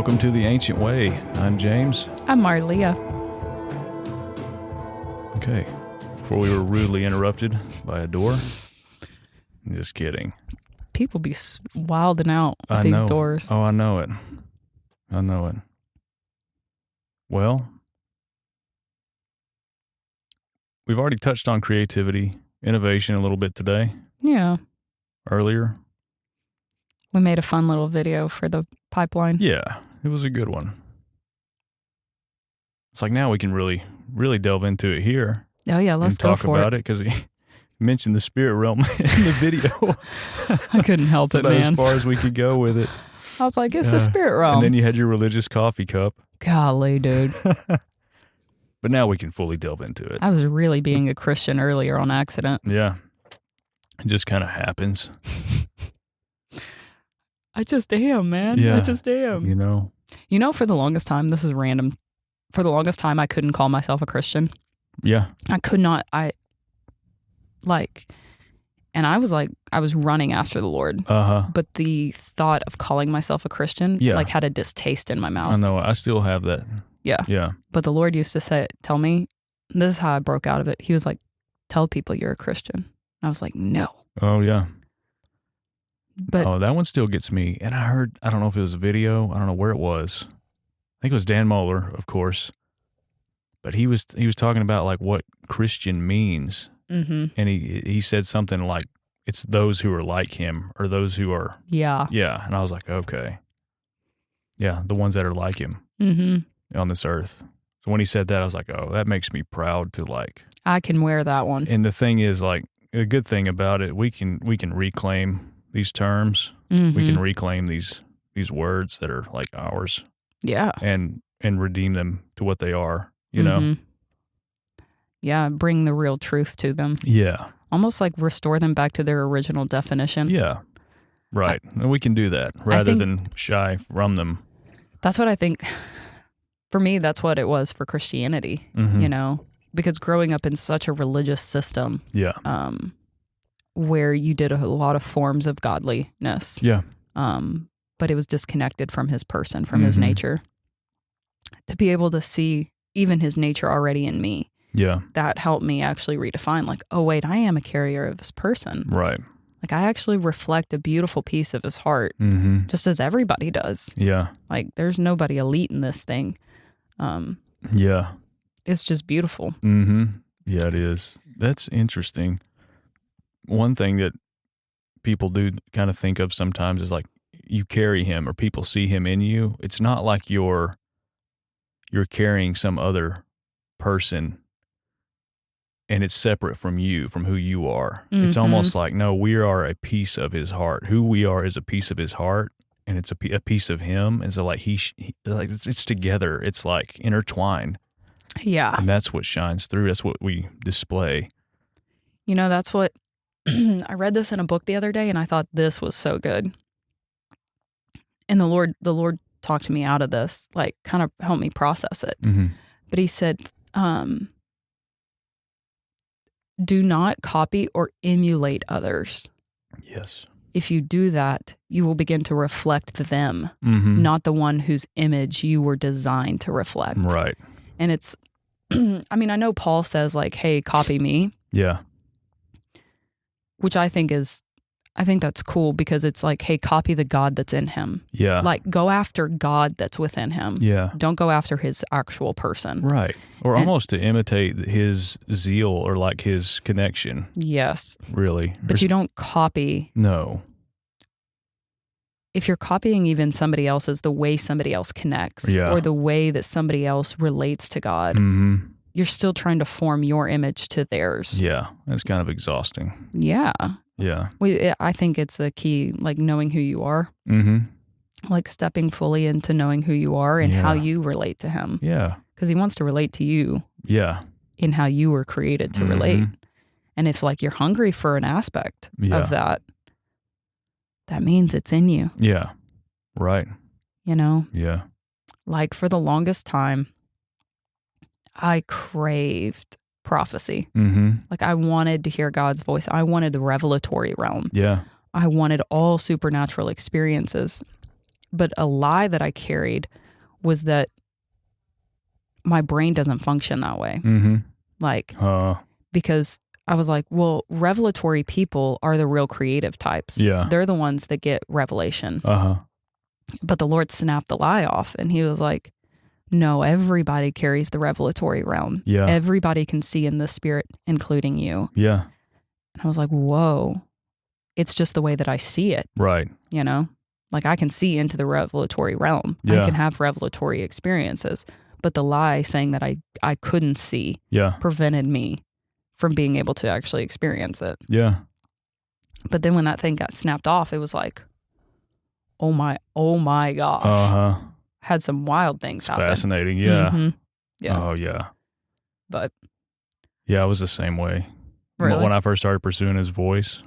Welcome to The Ancient Way. I'm James. I'm Marlia. Okay, before we were rudely interrupted by a door. Just kidding. People be wilding out with I these know. doors. Oh, I know it. I know it. Well, we've already touched on creativity, innovation a little bit today. Yeah. Earlier. We made a fun little video for the pipeline. Yeah, it was a good one. It's like now we can really delve into it here. Oh, yeah, let's go talk for about it because he mentioned the spirit realm in the video. I couldn't help it, about man. as far as we could go with it. I was like, it's the spirit realm. And then you had your religious coffee cup. Golly, dude. But now we can fully delve into it. I was really being a Christian earlier on accident. Yeah. It just kind of happens. I just am, man. Yeah. I just am. You know? For the longest time, this is random. For the longest time, I couldn't call myself a Christian. Yeah. I could not. And I was running after the Lord. Uh-huh. But the thought of calling myself a Christian, had a distaste in my mouth. I know. I still have that. Yeah. Yeah. But the Lord used to tell me, this is how I broke out of it. He was like, tell people you're a Christian. I was like, no. Oh, yeah. But that one still gets me. And I don't know if it was a video. I don't know where it was. I think it was Dan Mohler, of course. But he was talking about like what Christian means. mm-hmm. And he said something like, it's those who are like him or those who are. Yeah. Yeah. And I was like, okay. Yeah. The ones that are like him on this earth. So when he said that, I was like, oh, that makes me proud to like. I can wear that one. And the thing is like, a good thing about it, we can reclaim these terms. Mm-hmm. We can reclaim these words that are like ours. Yeah. And redeem them to what they are, you know? Yeah, bring the real truth to them. Yeah. Almost like restore them back to their original definition. Yeah. Right. And we can do that rather than shy from them. That's what I think. For me, that's what it was for Christianity, because growing up in such a religious system. Yeah. Where you did a lot of forms of godliness. Yeah. But it was disconnected from his person, from his nature. To be able to see even his nature already in me. Yeah. That helped me actually redefine, like, oh, wait, I am a carrier of his person. Right. Like, I actually reflect a beautiful piece of his heart, just as everybody does. Yeah. Like, there's nobody elite in this thing. Yeah. It's just beautiful. Yeah, it is. That's interesting. One thing that people do kind of think of sometimes is like you carry him or people see him in you. It's not like you're carrying some other person and it's separate from you, from who you are. It's almost like, no, we are a piece of his heart. Who we are is a piece of his heart and it's a piece of him. And so like it's together. It's like intertwined. Yeah. And that's what shines through. That's what we display. That's what I read this in a book the other day and I thought this was so good. And the Lord talked to me out of this, like kind of helped me process it. But he said, do not copy or emulate others. Yes. If you do that, you will begin to reflect them, not the one whose image you were designed to reflect. Right. And it's, I mean, I know Paul says like, hey, copy me. Yeah. Which I think that's cool because it's like, hey, copy the God that's in him. Yeah. Like go after God that's within him. Yeah. Don't go after his actual person. Right. Or almost to imitate his zeal or like his connection. Yes. Really. But you don't copy. No. If you're copying even somebody else's, the way somebody else connects or the way that somebody else relates to God, you're still trying to form your image to theirs. Yeah. That's kind of exhausting. Yeah. Yeah. I think it's a key, like knowing who you are. Like stepping fully into knowing who you are and how you relate to him. Yeah. Because he wants to relate to you. Yeah. In how you were created to relate. And if like you're hungry for an aspect of that means it's in you. Yeah. Right. Yeah. Like for the longest time, I craved prophecy. Like I wanted to hear God's voice. I wanted the revelatory realm. Yeah. I wanted all supernatural experiences. But a lie that I carried was that my brain doesn't function that way. Mm-hmm. Like, because I was like, well, revelatory people are the real creative types. Yeah. They're the ones that get revelation. But the Lord snapped the lie off, and he was like, no, everybody carries the revelatory realm. Yeah. Everybody can see in the spirit, including you. Yeah. And I was like, whoa, it's just the way that I see it. Right. You know, like I can see into the revelatory realm. Yeah. I can have revelatory experiences. But the lie saying that I couldn't see prevented me from being able to actually experience it. Yeah. But then when that thing got snapped off, it was like, oh my gosh. Had some wild things happen. Fascinating. Yeah. Mm-hmm. Yeah. Oh, yeah. But yeah, I was the same way. Really? When I first started pursuing his voice,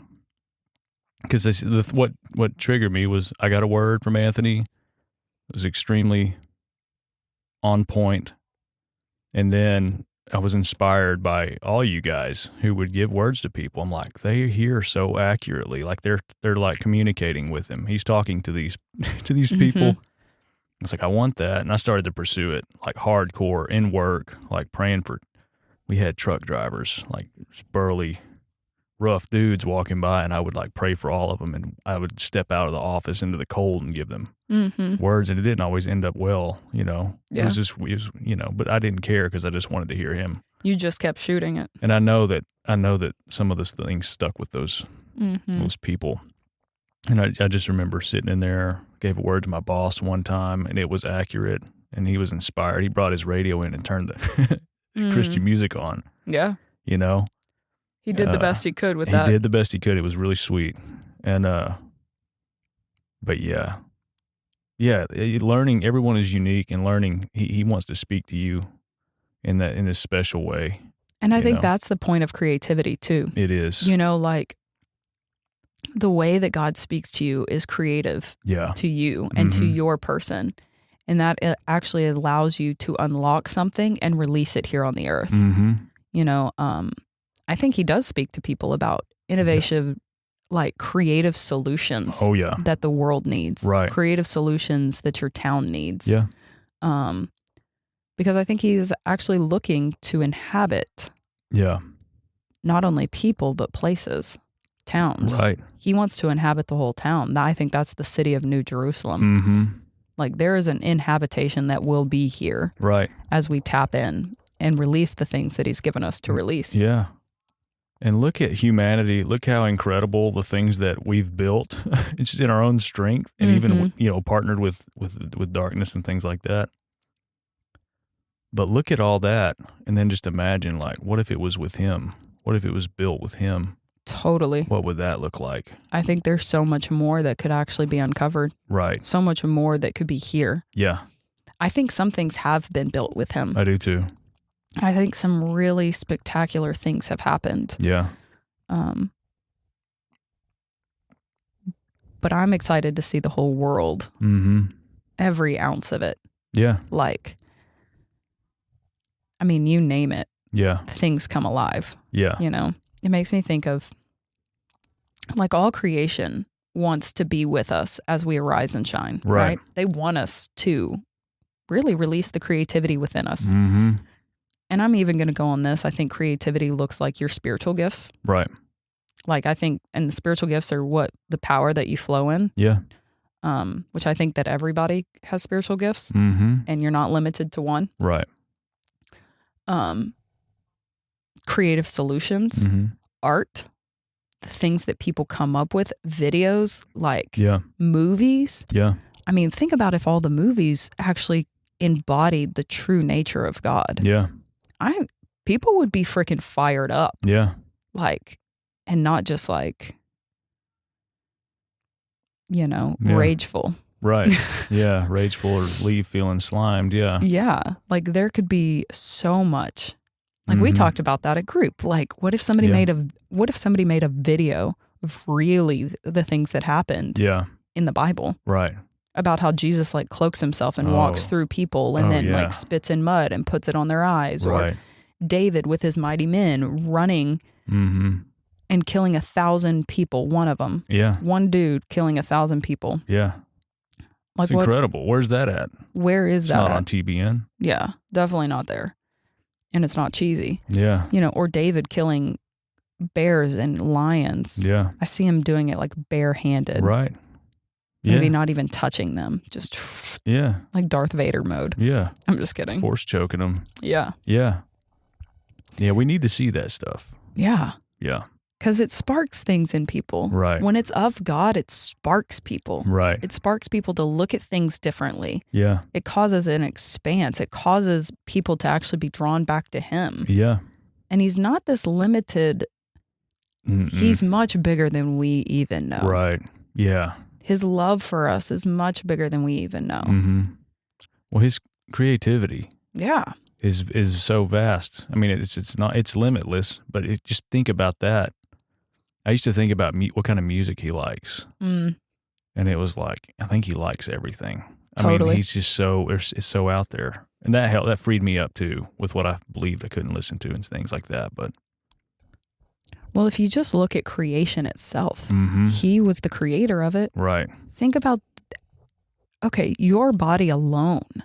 because what triggered me was I got a word from Anthony. It was extremely on point, and then I was inspired by all you guys who would give words to people. I'm like, they hear so accurately, like they're like communicating with him. He's talking to these people. It's like, I want that, and I started to pursue it like hardcore in work, like praying for. We had truck drivers, like burly, rough dudes walking by, and I would like pray for all of them, and I would step out of the office into the cold and give them words, and it didn't always end up well, you know. Yeah. It was, you know, but I didn't care because I just wanted to hear him. You just kept shooting it. And I know that some of those things stuck with those people. And I just remember sitting in there, gave a word to my boss one time, and it was accurate, and he was inspired. He brought his radio in and turned the Christian music on. Yeah. You know? He did the best he could with that. He did the best he could. It was really sweet. And, but yeah. Yeah, learning, everyone is unique, and learning, he wants to speak to you in this special way. And I think that's the point of creativity too. It is. You know, like the way that God speaks to you is creative to you and to your person. And that it actually allows you to unlock something and release it here on the earth. You know, I think he does speak to people about innovation, like creative solutions that the world needs. Right. Creative solutions that your town needs. Yeah. Because I think he's actually looking to inhabit not only people, but places, towns. Right. He wants to inhabit the whole town. I think that's the city of New Jerusalem. Like there is an inhabitation that will be here as we tap in and release the things that he's given us to release. Yeah. And look at humanity. Look how incredible the things that we've built. It's just in our own strength, and even, you know, partnered with darkness and things like that. But look at all that, and then just imagine, like, what if it was with him? What if it was built with him? Totally. What would that look like? I think there's so much more that could actually be uncovered. Right. So much more that could be here. Yeah. I think some things have been built with him. I do too. I think some really spectacular things have happened. Yeah. But I'm excited to see the whole world. Every ounce of it. Yeah. Like, I mean, you name it. Yeah. Things come alive. Yeah. You know, it makes me think of like all creation wants to be with us as we arise and shine. Right. They want us to really release the creativity within us. And I'm even going to go on this. I think creativity looks like your spiritual gifts. Right. Like I think, and the spiritual gifts are what the power that you flow in. Yeah. Which I think that everybody has spiritual gifts and you're not limited to one. Right. Creative solutions, art, the things that people come up with, videos, like movies. Yeah. I mean, think about if all the movies actually embodied the true nature of God. Yeah. People would be freaking fired up. Yeah. Like, and not just like, you know, rageful. Right. Yeah. Rageful or leave feeling slimed. Yeah. Yeah. Like there could be so much. Like we talked about that at group. Like what if somebody made a video of really the things that happened in the Bible? Right. About how Jesus like cloaks himself and walks through people and then like spits in mud and puts it on their eyes. Right. Or David with his mighty men running and killing 1,000 people, one of them. Yeah. One dude killing 1,000 people. Yeah. Like, It's incredible. Where's that at? Where is It's that not at? on TBN. Yeah, definitely not there. And it's not cheesy. Yeah. Or David killing bears and lions. Yeah. I see him doing it like barehanded. Right. Yeah. Maybe not even touching them. Just like Darth Vader mode. Yeah. I'm just kidding. Force choking them. Yeah. Yeah. Yeah, we need to see that stuff. Yeah. Yeah. Because it sparks things in people. Right. When it's of God, it sparks people. Right. It sparks people to look at things differently. Yeah. It causes an expanse. It causes people to actually be drawn back to him. Yeah. And he's not this limited. Mm-mm. He's much bigger than we even know. Right. Yeah. His love for us is much bigger than we even know. Mm-hmm. Well, his creativity Yeah. is so vast. I mean, it's limitless, but just think about that. I used to think about what kind of music he likes. Mm. And it was like, I think he likes everything. Totally. I mean, he's just it's so out there. And that freed me up too with what I believed I couldn't listen to and things like that. But well, if you just look at creation itself, mm-hmm. he was the creator of it. Right. Think about, okay, your body alone,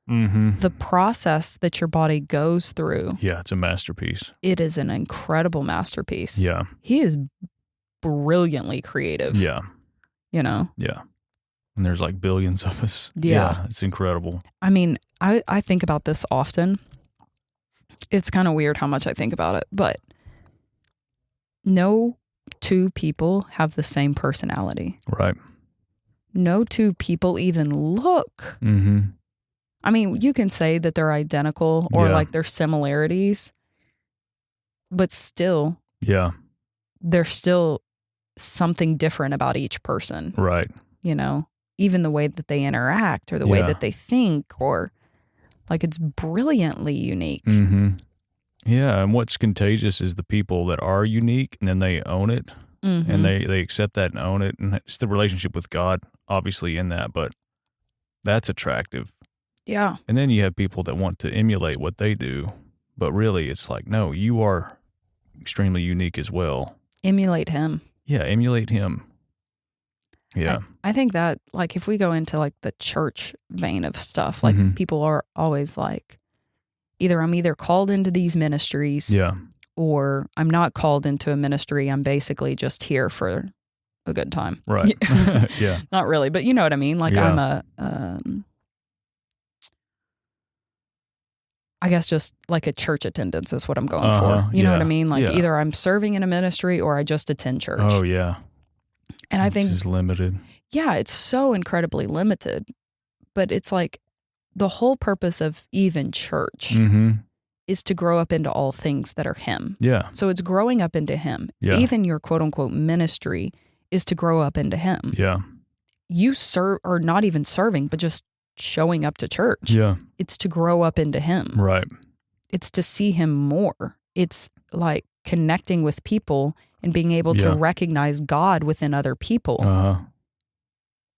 mm-hmm. the process that your body goes through. Yeah, it's a masterpiece. It is an incredible masterpiece. Yeah. He is brilliantly creative. Yeah. Yeah. And there's like billions of us. Yeah. It's incredible. I mean, I think about this often. It's kind of weird how much I think about it, but no two people have the same personality. Right. No two people even look. Mm-hmm. I mean, you can say that they're identical or like they're similarities, but still, there's still something different about each person. Right. Even the way that they interact or the way that they think, or like it's brilliantly unique. Mm-hmm. Yeah, and what's contagious is the people that are unique and then they own it Mm-hmm. and they accept that and own it. And it's the relationship with God, obviously, in that, but that's attractive. Yeah. And then you have people that want to emulate what they do, but really it's like, no, you are extremely unique as well. Emulate him. Yeah, emulate him. Yeah. I think that, like, if we go into like the church vein of stuff, like mm-hmm. people are always like, I'm either called into these ministries, or I'm not called into a ministry. I'm basically just here for a good time. Right. Yeah. Not really, but you know what I mean? Like I'm I guess just like a church attendance is what I'm going for. You know what I mean? Like either I'm serving in a ministry or I just attend church. Oh, yeah. And I think it's limited. Yeah, it's so incredibly limited. But it's like the whole purpose of even church is to grow up into all things that are him. Yeah. So it's growing up into him. Yeah. Even your quote unquote ministry is to grow up into him. Yeah. You serve, or not even serving, but just showing up to church. Yeah. It's to grow up into him. Right. It's to see him more. It's like connecting with people and being able to recognize God within other people. Uh-huh.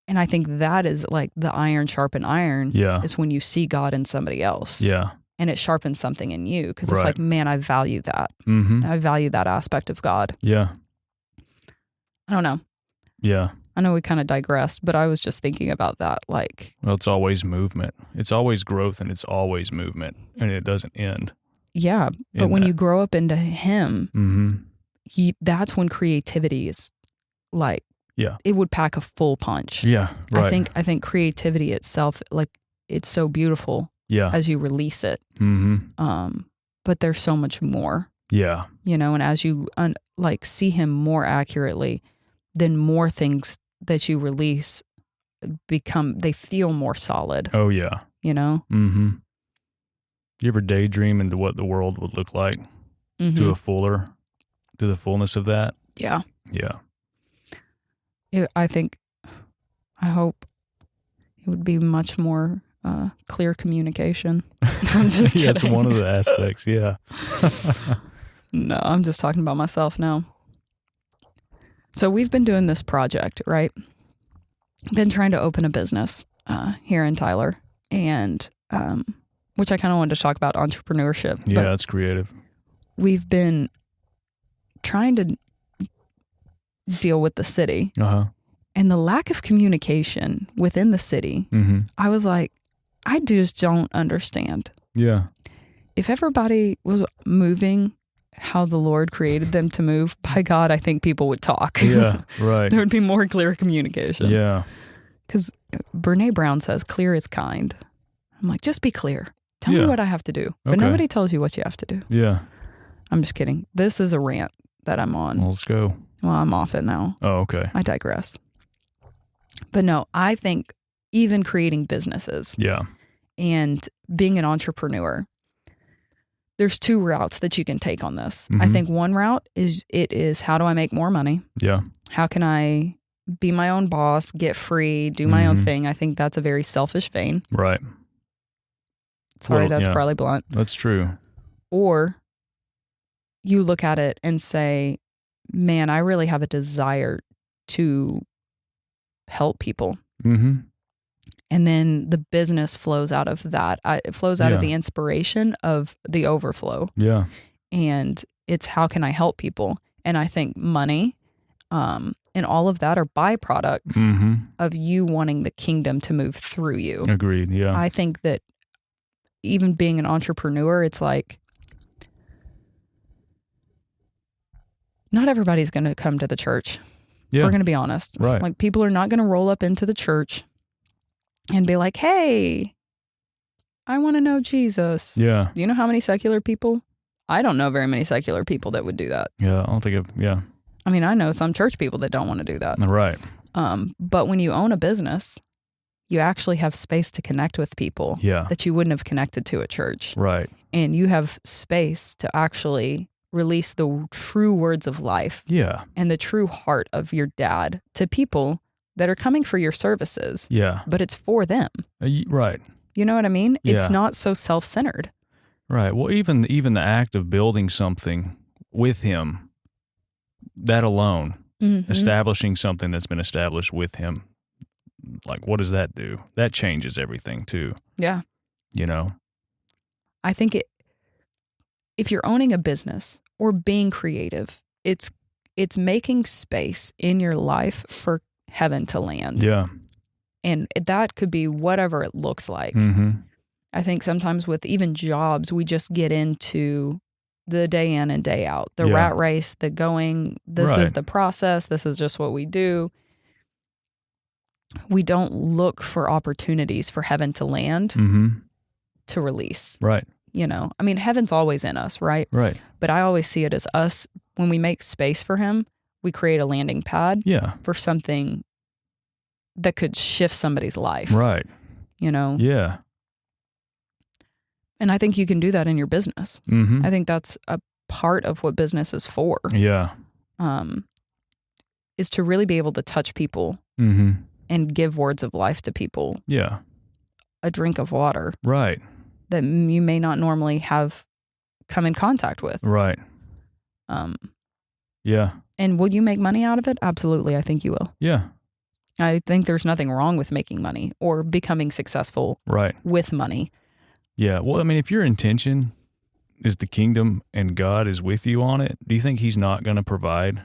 And I think that is like the iron sharpen iron. Yeah. Is when you see God in somebody else. Yeah. And it sharpens something in you because it's like, man, I value that. Mm-hmm. I value that aspect of God. Yeah. I don't know. Yeah. I know we kind of digressed, but I was just thinking about that. Like, well, it's always movement. It's always growth and it's always movement and it doesn't end. Yeah. But when you grow up into him, that's when creativity is like, it would pack a full punch. Yeah. Right. I think creativity itself, like, it's so beautiful as you release it. Mm-hmm. But there's so much more. Yeah. And as you like see him more accurately, then more things that you release they feel more solid. Oh, yeah. Mm-hmm. You ever daydream into what the world would look like to the fullness of that? Yeah. Yeah. I hope it would be much more clear communication. I'm just kidding. That's one of the aspects. Yeah. No, I'm just talking about myself now. So we've been doing this project, right? Been trying to open a business here in Tyler, and which I kind of wanted to talk about entrepreneurship. Yeah, that's creative. We've been trying to deal with the city, And the lack of communication within the city, I was like, I just don't understand. Yeah. If everybody was moving how the Lord created them to move, by God, I think people would talk. Yeah, right. There would be more clear communication. Yeah. Because Brene Brown says, clear is kind. I'm like, just be clear. Tell me what I have to do. But nobody tells you what you have to do. Yeah. I'm just kidding. This is a rant that I'm on. Well, let's go. Well, I'm off it now. Oh, okay. I digress. But no, I think even creating businesses and being an entrepreneur, there's two routes that you can take on this. I think one route is how do I make more money? Yeah. How can I be my own boss, get free, do my own thing? I think that's a very selfish vein. Right. Sorry, that's probably blunt. That's true. Or you look at it and say, man, I really have a desire to help people. And then the business flows out of that. It flows out of the inspiration of the overflow. Yeah. And it's how can I help people? And I think money and all of that are byproducts of you wanting the kingdom to move through you. Agreed. Yeah. I think that even being an entrepreneur, it's like not everybody's going to come to the church. Yeah. We're going to be honest. Right. Like people are not going to roll up into the church and be like, hey, I want to know Jesus. Yeah. Do you know how many secular people? I don't know very many secular people that would do that. Yeah. I don't think I mean, I know some church people that don't want to do that. Right. But when you own a business, you actually have space to connect with people that you wouldn't have connected to at church. Right. And you have space to actually release the true words of life and the true heart of your dad to people that are coming for your services. Yeah. But it's for them. Right. You know what I mean? Yeah. It's not so self-centered. Right. Well, even the act of building something with him, that alone, establishing something that's been established with him, like what does that do? That changes everything too. Yeah. You know? I think if you're owning a business or being creative, it's making space in your life for heaven to land. Yeah. And that could be whatever it looks like. I think sometimes with even jobs, we just get into the day in and day out, the rat race, the going, this is the process, this is just what we do. We don't look for opportunities for heaven to land to release. Right. You know, I mean, heaven's always in us, right? Right. But I always see it as us, when we make space for him, we create a landing pad for something that could shift somebody's life. Right. You know? Yeah. And I think you can do that in your business. I think that's a part of what business is for. Yeah. Is to really be able to touch people and give words of life to people. Yeah. A drink of water. Right. That you may not normally have come in contact with. Right. Yeah. And will you make money out of it? Absolutely. I think you will. Yeah. I think there's nothing wrong with making money or becoming successful with money. Yeah. Well, I mean, if your intention is the kingdom and God is with you on it, do you think he's not going to provide?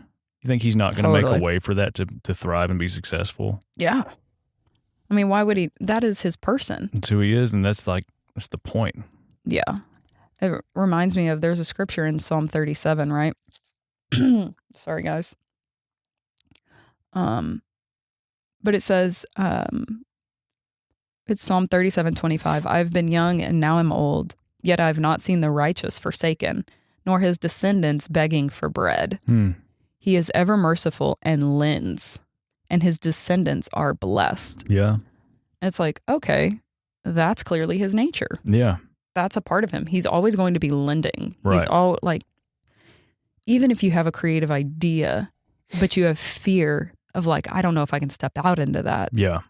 You think he's not going to make a way for that to thrive and be successful? Yeah. I mean, why would he? That is his person. That's who he is, and that's the point. Yeah. It reminds me of, there's a scripture in Psalm 37, right? Sorry, guys. But it says, it's Psalm 37:25. I've been young and now I'm old, yet I've not seen the righteous forsaken, nor his descendants begging for bread. He is ever merciful and lends, and his descendants are blessed. Yeah. It's like, okay, that's clearly his nature. Yeah. That's a part of him. He's always going to be lending. Right. He's all like, even if you have a creative idea, but you have fear of like, I don't know if I can step out into that. Yeah.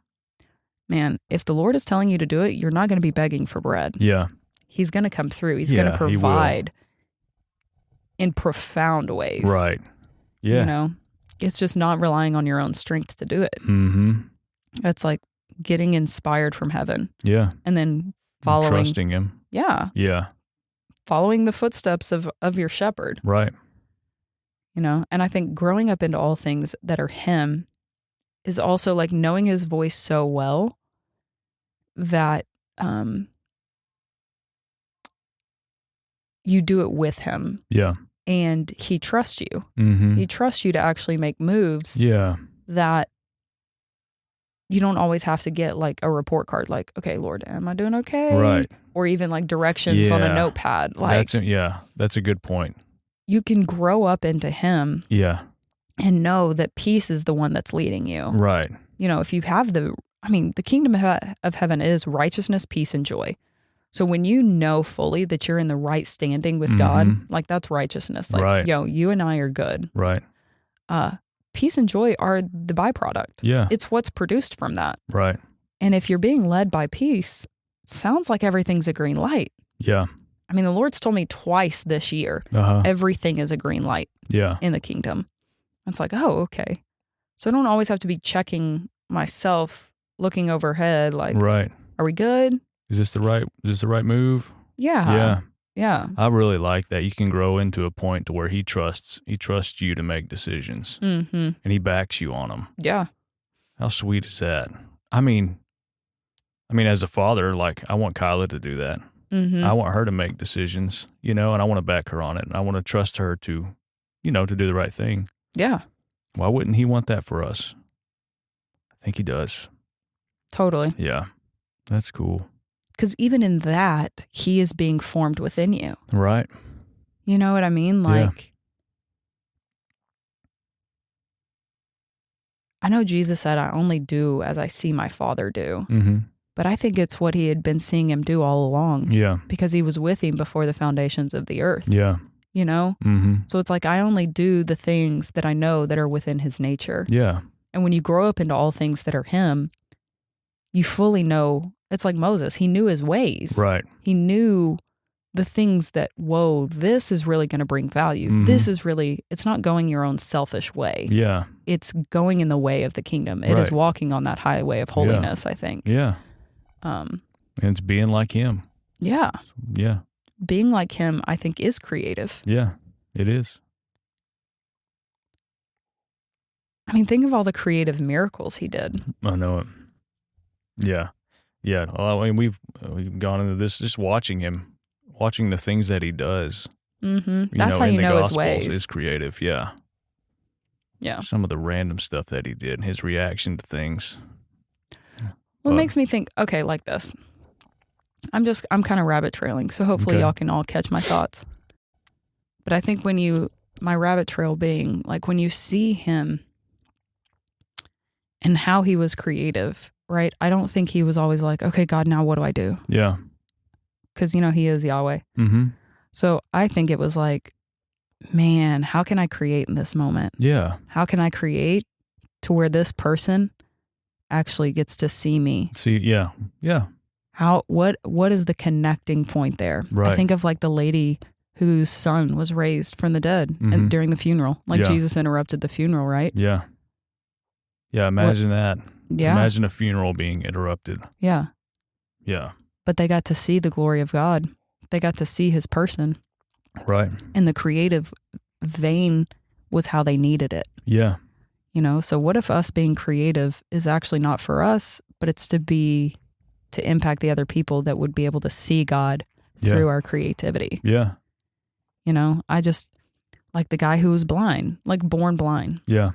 Man, if the Lord is telling you to do it, you're not going to be begging for bread. Yeah. He's going to come through. He's going to provide in profound ways. Right. Yeah. You know, it's just not relying on your own strength to do it. It's like getting inspired from heaven. Yeah. And then following. Trusting him. Yeah. Yeah. Following the footsteps of your shepherd. Right. You know, and I think growing up into all things that are him is also like knowing his voice so well that you do it with him. Yeah. And he trusts you. Mm-hmm. He trusts you to actually make moves Yeah. that you don't always have to get like a report card, like, okay, Lord, am I doing okay? Right. Or even like directions on a Yeah. notepad. Like, that's a good point. you can grow up into him Yeah. and know that peace is the one that's leading you. Right. You know, if you have the kingdom of heaven is righteousness, peace, and joy. So when you know fully that you're in the right standing with God, like that's righteousness. Like, Right. yo, you and I are good. Right. Peace and joy are the byproduct. Yeah. It's what's produced from that. Right. And if you're being led by peace, it sounds like everything's a green light. Yeah. I mean, the Lord's told me twice this year, everything is a green light in the kingdom. It's like, oh, okay. So I don't always have to be checking myself, looking overhead, like, right. Are we good? Is this the right move? Yeah. Yeah. Yeah. I really like that. You can grow into a point to where he trusts you to make decisions, and he backs you on them. Yeah. How sweet is that? I mean, as a father, like I want Kyla to do that. I want her to make decisions, and I want to back her on it, and I want to trust her to, to do the right thing. Yeah. Why wouldn't he want that for us? I think he does. Totally. Yeah. That's cool. Because even in that, he is being formed within you. Right. You know what I mean? Like, I know Jesus said, I only do as I see my Father do. But I think it's what he had been seeing him do all along. Yeah. Because he was with him before the foundations of the earth. Yeah. So it's like, I only do the things that I know that are within his nature. Yeah. And when you grow up into all things that are him, you fully know. It's like Moses. He knew his ways. Right. He knew the things that, whoa, this is really going to bring value. This is really, it's not going your own selfish way. Yeah. It's going in the way of the kingdom. It is walking on that highway of holiness, I think. Yeah. And it's being like him. Yeah. Yeah. Being like him, I think, is creative. Yeah, it is. I mean, think of all the creative miracles he did. I know it. Yeah. Yeah. Well, I mean, we've gone into this just watching the things that he does. That's how you know his ways. Is creative. Yeah. Yeah. Some of the random stuff that he did, his reaction to things. Well, it makes me think, okay, like this. I'm kind of rabbit trailing, so hopefully y'all can all catch my thoughts. But I think my rabbit trail being, like when you see him and how he was creative, right? I don't think he was always like, okay, God, now what do I do? Yeah. Because, he is Yahweh. So I think it was like, man, how can I create in this moment? Yeah. How can I create to where this person actually gets to see me? See, yeah. Yeah. What is the connecting point there? Right. I think of like the lady whose son was raised from the dead and during the funeral. Like Jesus interrupted the funeral, right? Yeah. Yeah, imagine that. Yeah. Imagine a funeral being interrupted. Yeah. Yeah. But they got to see the glory of God. They got to see his person. Right. And the creative vein was how they needed it. Yeah. So what if us being creative is actually not for us, but it's to impact the other people that would be able to see God through our creativity. Yeah. I just, like the guy who was blind, like born blind. Yeah.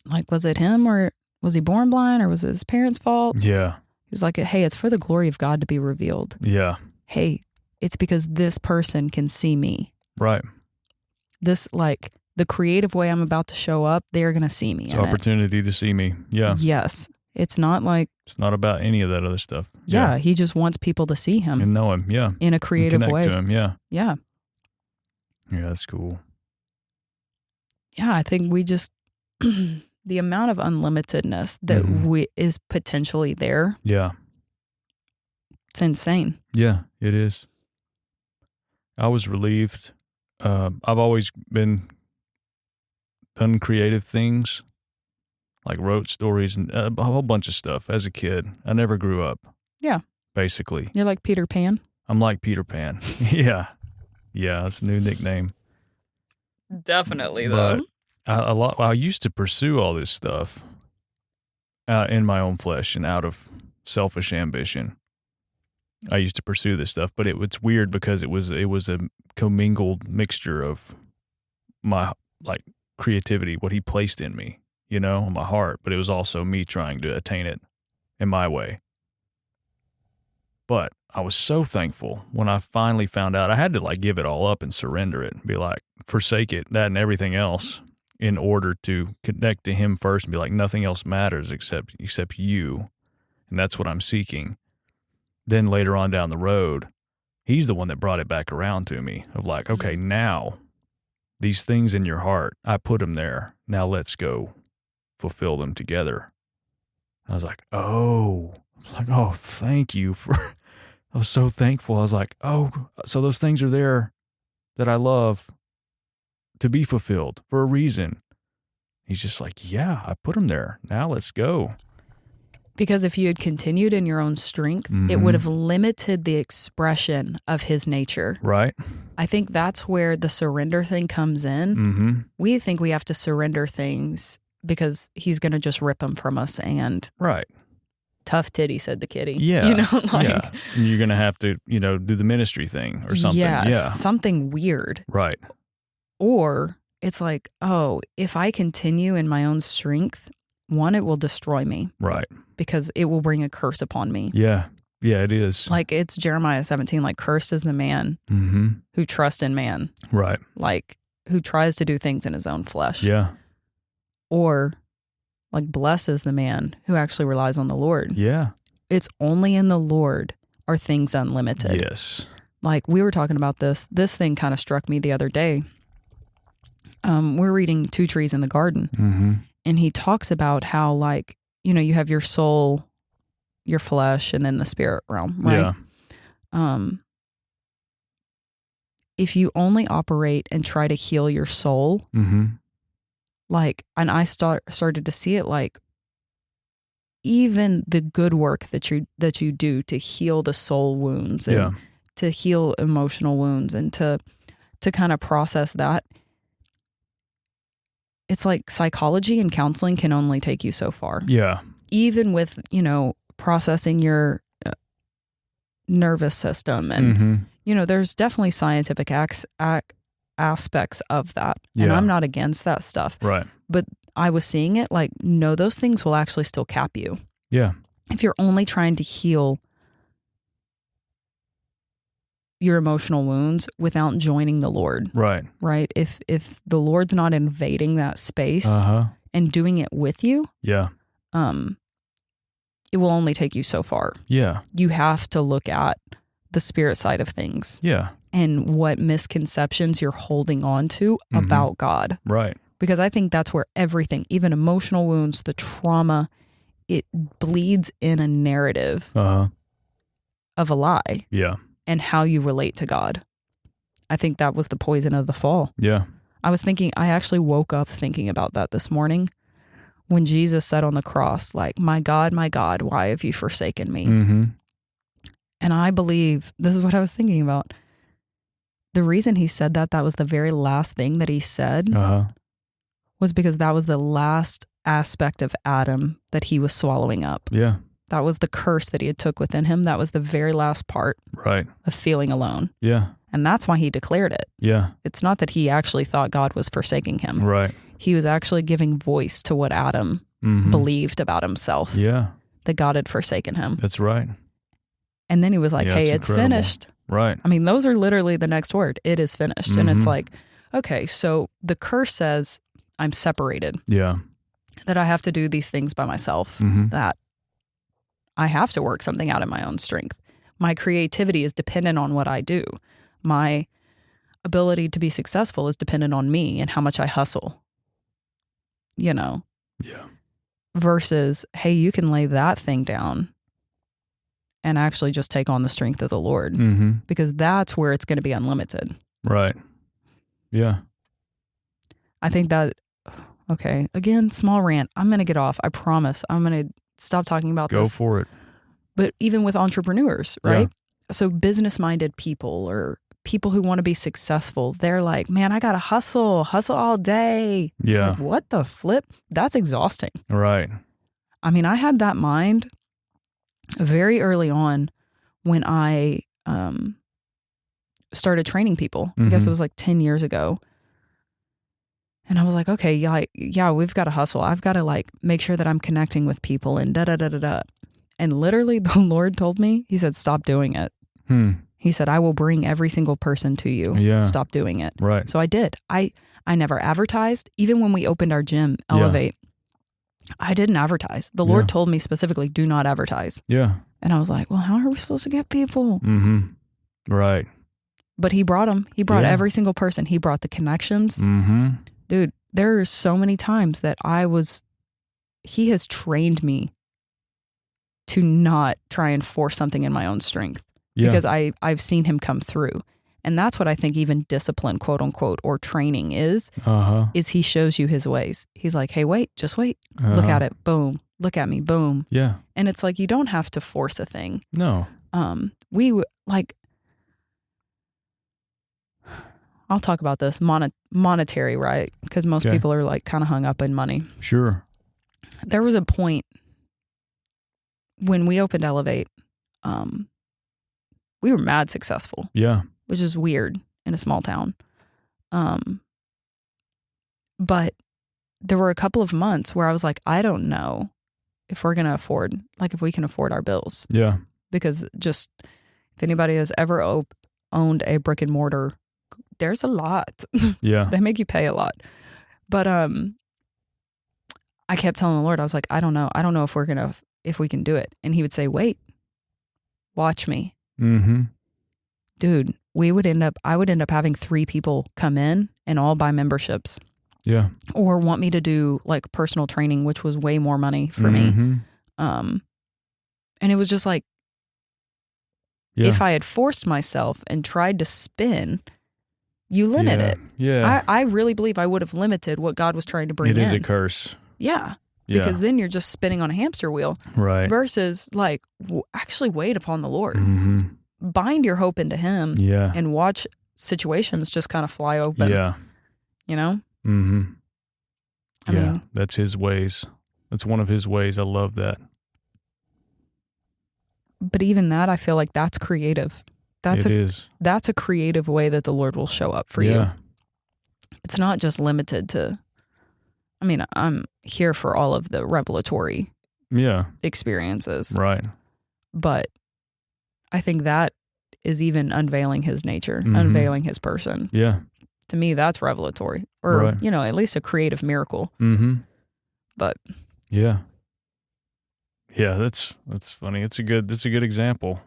Like, was it him or was he born blind or was it his parents' fault? Yeah. He was like, hey, it's for the glory of God to be revealed. Yeah. Hey, it's because this person can see me. Right. This, like, the creative way I'm about to show up, they're going to see me. It's an opportunity to see me. Yeah. Yes. It's not like... It's not about any of that other stuff. Yeah. He just wants people to see him. And know him. Yeah. In a creative and way. Connect to him. Yeah. Yeah. Yeah, that's cool. Yeah, I think we just... the amount of unlimitedness that is potentially there. Yeah. It's insane. Yeah, it is. I was relieved. I've always done creative things, like wrote stories and a whole bunch of stuff as a kid. I never grew up. Yeah. Basically. You're like Peter Pan? I'm like Peter Pan. Yeah. Yeah, that's a new nickname. Definitely, though. But I used to pursue all this stuff, in my own flesh and out of selfish ambition. I used to pursue this stuff, but it's weird because it was a commingled mixture of my like creativity, what he placed in me, you know, in my heart, but it was also me trying to attain it in my way. But I was so thankful when I finally found out. I had to like give it all up and surrender it and be like, forsake it, that and everything else, in order to connect to him first and be like, nothing else matters except you. And that's what I'm seeking. Then later on down the road, he's the one that brought it back around to me of like, okay, now these things in your heart, I put them there. Now let's go fulfill them together. I was like, oh, thank you I was so thankful. I was like, oh, so those things are there that I love to be fulfilled for a reason. He's just like, yeah, I put them there. Now let's go. Because if you had continued in your own strength, it would have limited the expression of his nature. Right. I think that's where the surrender thing comes in. We think we have to surrender things because he's going to just rip them from us and right. Tough titty, said the kitty. Yeah. You know, like, yeah. And you're going to have to, you know, do the ministry thing or something. Yeah, Yeah. something weird. Right. Or it's like, oh, if I continue in my own strength, one, it will destroy me. Right. Because it will bring a curse upon me. Yeah. Yeah, it is. Like it's Jeremiah 17, like cursed is the man who trusts in man. Right. Like who tries to do things in his own flesh. Yeah. Or like blessed is the man who actually relies on the Lord. Yeah. It's only in the Lord are things unlimited. Yes. Like we were talking about this thing kind of struck me the other day. We're reading Two Trees in the Garden. And he talks about how like, you know, you have your soul, your flesh, and then the spirit realm, right? Yeah. If you only operate and try to heal your soul, like, and I started to see it like, even the good work that you do to heal the soul wounds and to heal emotional wounds and to kind of process that, it's like psychology and counseling can only take you so far. Yeah. Even with, you know, processing your nervous system and, you know, there's definitely scientific aspects of that. Yeah. And I'm not against that stuff. Right. But I was seeing it like, no, those things will actually still cap you. Yeah. If you're only trying to heal your emotional wounds without joining the Lord. Right. Right. If the Lord's not invading that space and doing it with you. Yeah. It will only take you so far. Yeah. You have to look at the spirit side of things. Yeah. And what misconceptions you're holding on to about God. Right. Because I think that's where everything, even emotional wounds, the trauma, it bleeds in a narrative of a lie. Yeah. And how you relate to God. I think that was the poison of the fall. Yeah. I actually woke up thinking about that this morning when Jesus said on the cross, like, my God, why have you forsaken me? And I believe, this is what I was thinking about. The reason he said that was the very last thing that he said was because that was the last aspect of Adam that he was swallowing up. Yeah. That was the curse that he had took within him. That was the very last part of feeling alone. Yeah. And that's why he declared it. Yeah. It's not that he actually thought God was forsaking him. Right. He was actually giving voice to what Adam believed about himself. Yeah. That God had forsaken him. That's right. And then he was like, hey, it's finished. Right. I mean, those are literally the next word. It is finished. And it's like, okay, so the curse says I'm separated. Yeah. That I have to do these things by myself. That I have to work something out in my own strength. My creativity is dependent on what I do. My ability to be successful is dependent on me and how much I hustle. You know? Yeah. Versus, hey, you can lay that thing down and actually just take on the strength of the Lord. Because that's where it's going to be unlimited. Right. Yeah. I think that, okay, again, small rant. I'm going to get off. I promise. I'm going to stop talking about this. Go for it. But even with entrepreneurs, right? Yeah. So business-minded people or people who want to be successful, they're like, man, I got to hustle all day. It's like, what the flip? That's exhausting. Right. I mean, I had that mind very early on when I started training people. I guess it was like 10 years ago. And I was like, okay, yeah, we've got to hustle. I've got to like make sure that I'm connecting with people and da da da da da. And literally the Lord told me, he said, stop doing it. He said, I will bring every single person to you. Yeah. Stop doing it. Right. So I did. I never advertised. Even when we opened our gym, Elevate, I didn't advertise. The Lord told me specifically, do not advertise. Yeah. And I was like, well, how are we supposed to get people? Right. But he brought them. He brought every single person. He brought the connections. Dude, there are so many times that he has trained me to not try and force something in my own strength. Because I've seen him come through. And that's what I think even discipline, quote unquote, or training is he shows you his ways. He's like, hey, wait, just wait. Look at it. Boom. Look at me. Boom. Yeah. And it's like, you don't have to force a thing. No. I'll talk about this monetary, right? Because most people are like kind of hung up in money. Sure. There was a point when we opened Elevate, we were mad successful. Yeah. Which is weird in a small town. But there were a couple of months where I was like, I don't know if we're going to afford, like if we can afford our bills. Yeah. Because just if anybody has ever owned a brick and mortar, there's a lot. Yeah. They make you pay a lot. But I kept telling the Lord, I was like, I don't know if we can do it. And he would say, wait, watch me. Dude, I would end up having 3 people come in and all buy memberships. Yeah. Or want me to do like personal training, which was way more money for me. And it was just like, if I had forced myself and tried to spin, you limit it. Yeah. I really believe I would have limited what God was trying to bring in. It is a curse. Yeah. Because then you're just spinning on a hamster wheel. Right. Versus like, actually wait upon the Lord. Bind your hope into him. Yeah. And watch situations just kind of fly open. Yeah. You know? I mean, that's his ways. That's one of his ways. I love that. But even that, I feel like that's creative. That's a creative way that the Lord will show up for you. It's not just limited to, I mean, I'm here for all of the revelatory experiences. Right. But I think that is even unveiling his nature, unveiling his person. Yeah. To me, that's revelatory, or, at least a creative miracle. But yeah, that's funny. It's a good example.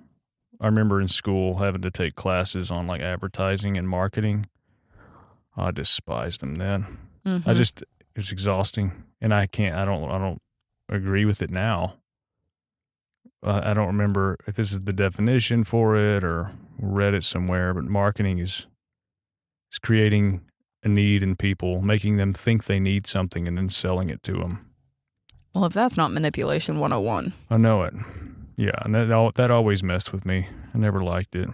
I remember in school having to take classes on like advertising and marketing. I despised them then. It's exhausting, and I don't agree with it now. I don't remember if this is the definition for it or read it somewhere, but marketing is creating a need in people, making them think they need something and then selling it to them. Well, if that's not manipulation 101. I know it. Yeah, and that always messed with me. I never liked it.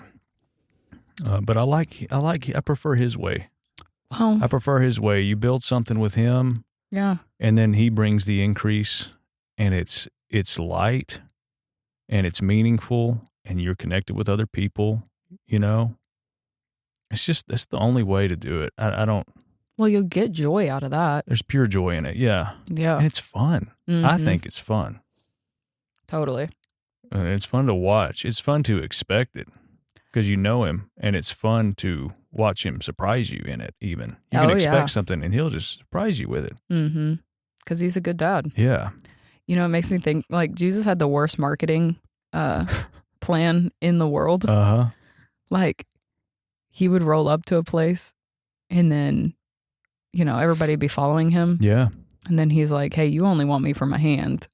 But I prefer his way. Well, I prefer his way. You build something with him. Yeah. And then he brings the increase, and it's light and it's meaningful, and you're connected with other people, that's the only way to do it. I don't. Well, you'll get joy out of that. There's pure joy in it. Yeah. Yeah. And it's fun. I think it's fun. Totally. And it's fun to watch. It's fun to expect it because you know him, and it's fun to watch him surprise you in it even. You can expect something, and he'll just surprise you with it. Because he's a good dad. Yeah. It makes me think, like, Jesus had the worst marketing plan in the world. Like, he would roll up to a place, and then, everybody would be following him. Yeah. And then he's like, hey, you only want me for my hand.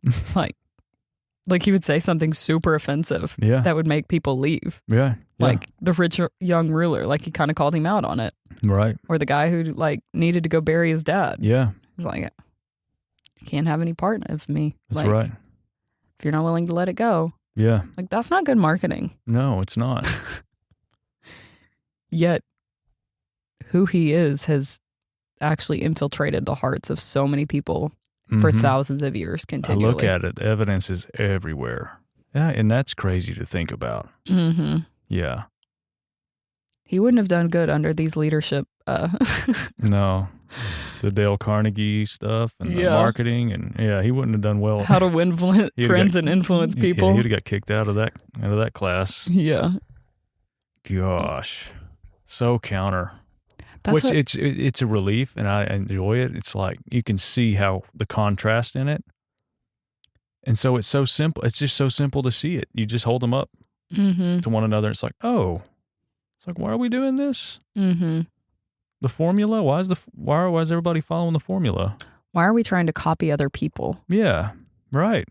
Like he would say something super offensive that would make people leave. Yeah. Like the rich young ruler, like he kind of called him out on it. Right. Or the guy who like needed to go bury his dad. Yeah. He's like, you can't have any part of me. That's right. If you're not willing to let it go. Yeah. Like that's not good marketing. No, it's not. Yet who he is has actually infiltrated the hearts of so many people for Mhm. thousands of years I look continually. at it, the evidence is everywhere. Yeah, and that's crazy to think about. Mm-hmm. Yeah. He wouldn't have done good under these leadership. No. The Dale Carnegie stuff and the Yeah. marketing, and yeah, he wouldn't have done well. How to win friends and influence Yeah, people. he'd have got kicked out of that class. Yeah. Gosh. So counter. That's Which what, it's a relief, and I enjoy it. It's like you can see how the contrast in it. And so it's so simple. It's just so simple to see it. You just hold them up mm-hmm. to one another. It's like, oh, it's like, why are we doing this? Mm-hmm. The formula? Why is everybody following the formula? Why are we trying to copy other people? Yeah. Right.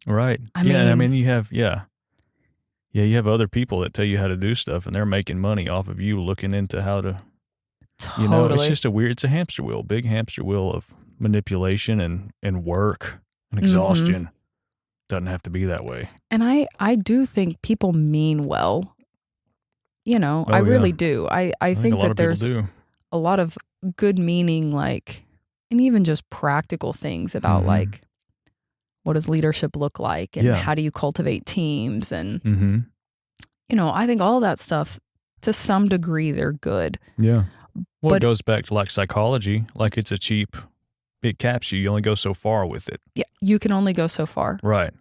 Right. I I mean, mean, you have you have other people that tell you how to do stuff, and they're making money off of you looking into how to, totally. it's just it's a hamster wheel, big hamster wheel of manipulation and work and exhaustion. Doesn't have to be that way. And I do think people mean well. Oh, I really yeah. do. I I think a lot that of people there's do. a lot of good meaning, like, and even just practical things about Mhm. like, what does leadership look like, and Yeah. how do you cultivate teams, and Mm-hmm. I think all that stuff, to some degree, they're good. Yeah. Well, But- it goes back to like psychology. Like it caps you. You only go so far with it. Yeah, you can only go so far. Right.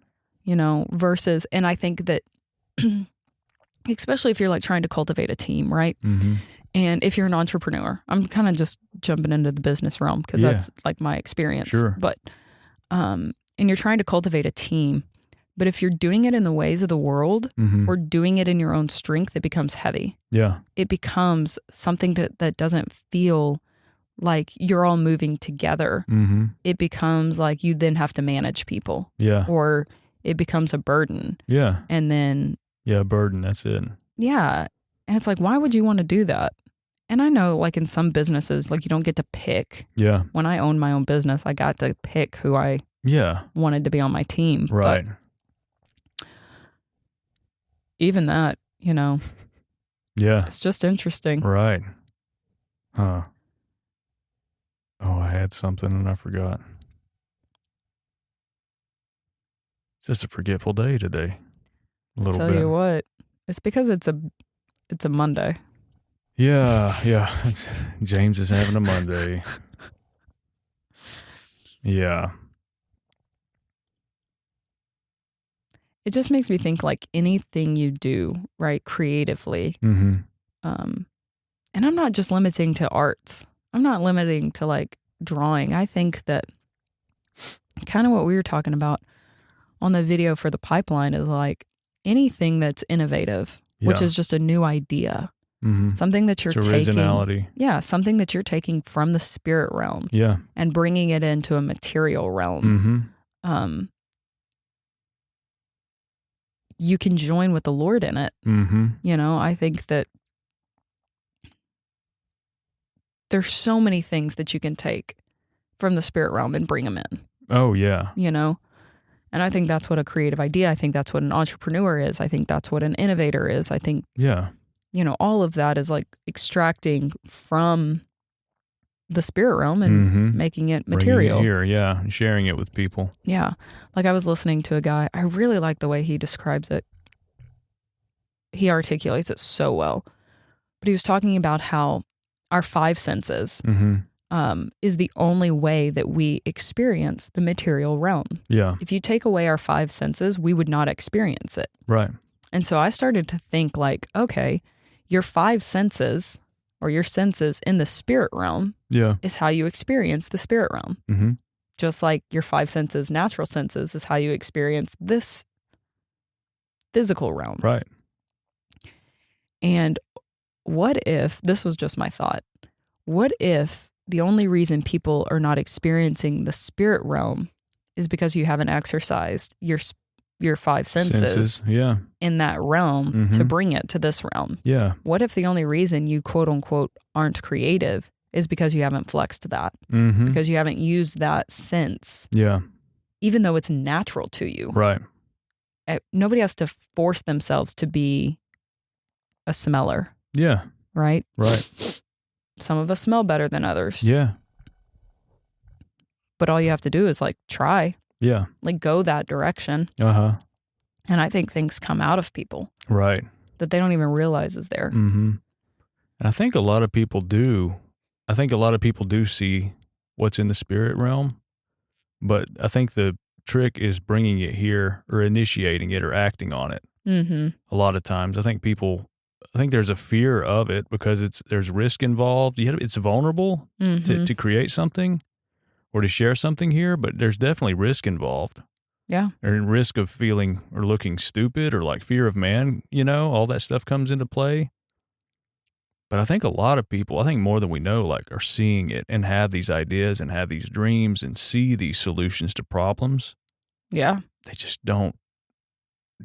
Versus, and I think that, especially if you're like trying to cultivate a team, right? Mm-hmm. And if you're an entrepreneur, I'm kind of just jumping into the business realm because Yeah. that's like my experience. Sure. But, and you're trying to cultivate a team, but if you're doing it in the ways of the world Mm-hmm. or doing it in your own strength, it becomes heavy. Yeah. It becomes something that doesn't feel like you're all moving together. Mm-hmm. It becomes like you then have to manage people, Yeah. or it becomes a burden. Yeah. And then, Yeah. Burden. That's it. yeah. And it's like, why would you want to do that? And I know, like, in some businesses, like, you don't get to pick. Yeah. When I owned my own business, I got to pick who I Yeah. wanted to be on my team. Right. But even that, Yeah. it's just interesting. Right. Huh. Oh, I had something and I forgot. It's just a forgetful day today. A little Tell bit. you what, it's because it's a Monday. Yeah. Yeah. James is having a Monday. Yeah. It just makes me think, like, anything you do, right, creatively. Mm-hmm. And I'm not just limiting to arts. I'm not limiting to like drawing. I think that kind of what we were talking about on the video for the pipeline is like anything that's innovative, which Yeah. is just a new idea, Mm-hmm. something that you're It's taking. originality. Yeah, something that you're taking from the spirit realm Yeah. and bringing it into a material realm. Mm-hmm. You can join with the Lord in it. Mm-hmm. I think that there's so many things that you can take from the spirit realm and bring them in, Oh, yeah. And I think that's what a creative idea, I think that's what an entrepreneur is. I think that's what an innovator is. I think, Yeah. all of that is like extracting from the spirit realm and Mm-hmm. making it Bringing material. it here, yeah, and sharing it with people. Yeah. Like I was listening to a guy, I really like the way he describes it. He articulates it so well. But he was talking about how our five senses Mm-hmm. is the only way that we experience the material realm. Yeah. If you take away our five senses, we would not experience it. Right. And so I started to think like, okay, your five senses or your senses in the spirit realm Yeah. is how you experience the spirit realm. Mm-hmm. Just like your five senses, natural senses, is how you experience this physical realm. Right. And what if, this was just my thought, what if the only reason people are not experiencing the spirit realm is because you haven't exercised your five senses Yeah. in that realm to bring it to this realm? Yeah. What if the only reason you quote unquote aren't creative is because you haven't flexed that, Mm-hmm. because you haven't used that sense, Yeah. even though it's natural to you? Right. Nobody has to force themselves to be a smeller, Yeah. right? Right. Some of us smell better than others. Yeah. But all you have to do is like try, Yeah. like go that direction. Uh-huh. And I think things come out of people Right. that they don't even realize is there. Mm-hmm. And I think a lot of people do. I think a lot of people do see what's in the spirit realm, but I think the trick is bringing it here or initiating it or acting on it. Mm-hmm. A lot of times, I think there's a fear of it because there's risk involved. It's vulnerable Mm-hmm. to create something or to share something here, but there's definitely risk involved. Yeah. Or risk of feeling or looking stupid or like fear of man, all that stuff comes into play. But I think a lot of people, I think more than we know, like are seeing it and have these ideas and have these dreams and see these solutions to problems. Yeah. They just don't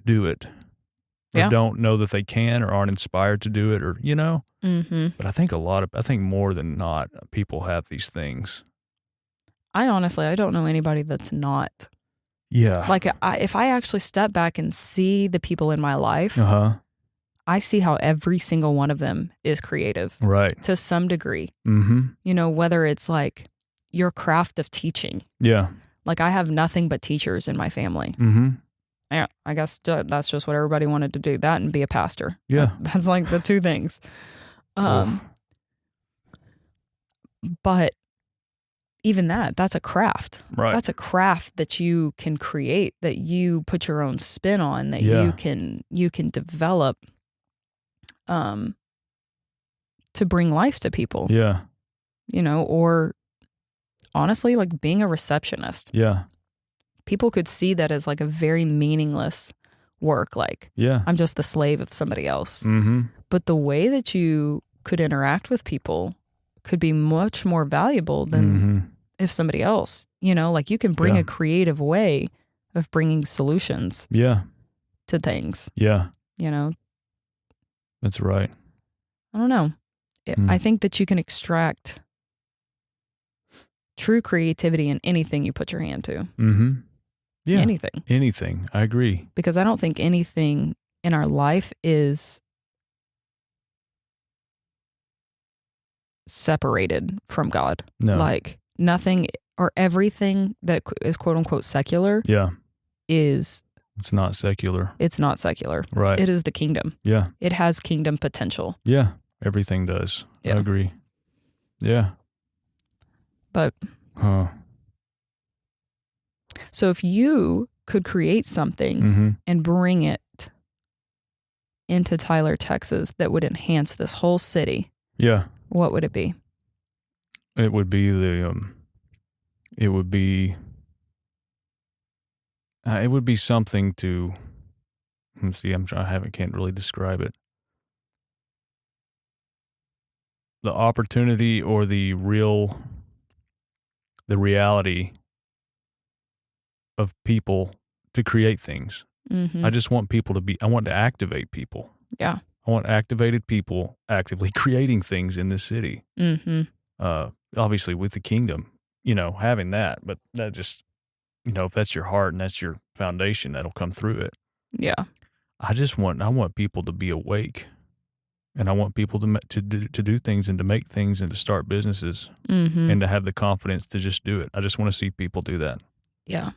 do it or Yeah. don't know that they can or aren't inspired to do it or, Mm-hmm. But I think more than not, people have these things. I don't know anybody that's not. Yeah. Like if I actually step back and see the people in my life, I see how every single one of them is creative. Right. To some degree. Mm-hmm. Whether it's like your craft of teaching. Yeah. Like I have nothing but teachers in my family. Mm-hmm. I guess that's just what everybody wanted to do, that and be a pastor. Yeah. That's like the two things. But even that's a craft. Right. That's a craft that you can create, that you put your own spin on, that you can develop to bring life to people. Yeah. Or honestly, like being a receptionist. Yeah. People could see that as like a very meaningless work. Like, I'm just the slave of somebody else. Mm-hmm. But the way that you could interact with people could be much more valuable than if somebody else, like you can bring a creative way of bringing solutions to things. Yeah. That's right. I don't know. I think that you can extract true creativity in anything you put your hand to. Mm-hmm. Yeah. Anything. I agree. Because I don't think anything in our life is separated from God. No. Like nothing or everything that is quote unquote secular it's not secular. It's not secular. Right. It is the kingdom. Yeah. It has kingdom potential. Yeah. Everything does. Yeah. I agree. Yeah. But so if you could create something and bring it into Tyler, Texas, that would enhance this whole city, what would it be? It would be it would be something to, see, can't really describe it. The opportunity or the reality of people to create things. I just want people I want to activate people. Yeah. I want activated people actively creating things in this city. Obviously with the kingdom, having that, but that just, if that's your heart and that's your foundation, that'll come through it. Yeah. I want people to be awake, and I want people to do things and to make things and to start businesses and to have the confidence to just do it. I just want to see people do that. Yeah.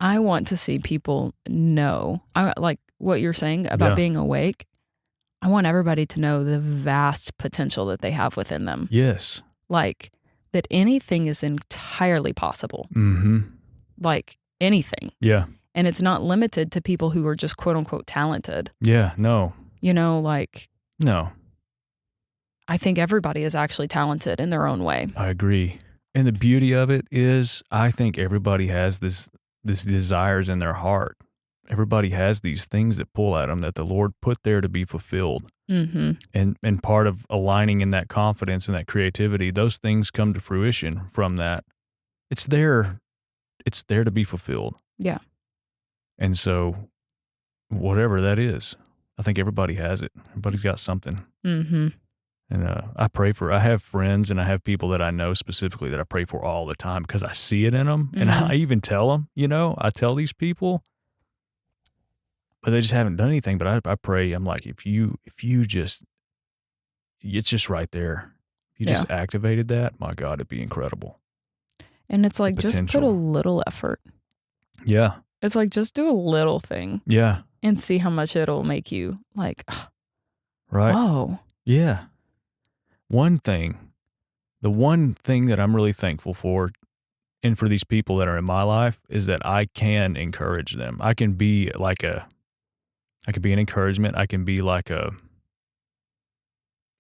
I want to see people know, like what you're saying about being awake. I want everybody to know the vast potential that they have within them. Yes. Like that anything is entirely possible. Like anything. Yeah. And it's not limited to people who are just quote unquote talented. Yeah. No. No. I think everybody is actually talented in their own way. I agree. And the beauty of it is, I think everybody has this desires in their heart. Everybody has these things that pull at them that the Lord put there to be fulfilled. And part of aligning in that confidence and that creativity, those things come to fruition from that. It's there to be fulfilled. Yeah. And so whatever that is, I think everybody has it. Everybody's got something. And I have friends and I have people that I know specifically that I pray for all the time because I see it in them. And I even tell them, I tell these people, but they just haven't done anything. But I pray, I'm like, if you just, it's just right there. If you just activated that, my God, it'd be incredible. And it's like, just put a potential. little effort. Yeah. It's like, just do a little thing Yeah. and see how much it'll make you like, Right. whoa. Yeah. The one thing that I'm really thankful for, and for these people that are in my life, is that I can encourage them. I can be I could be an encouragement. I can be like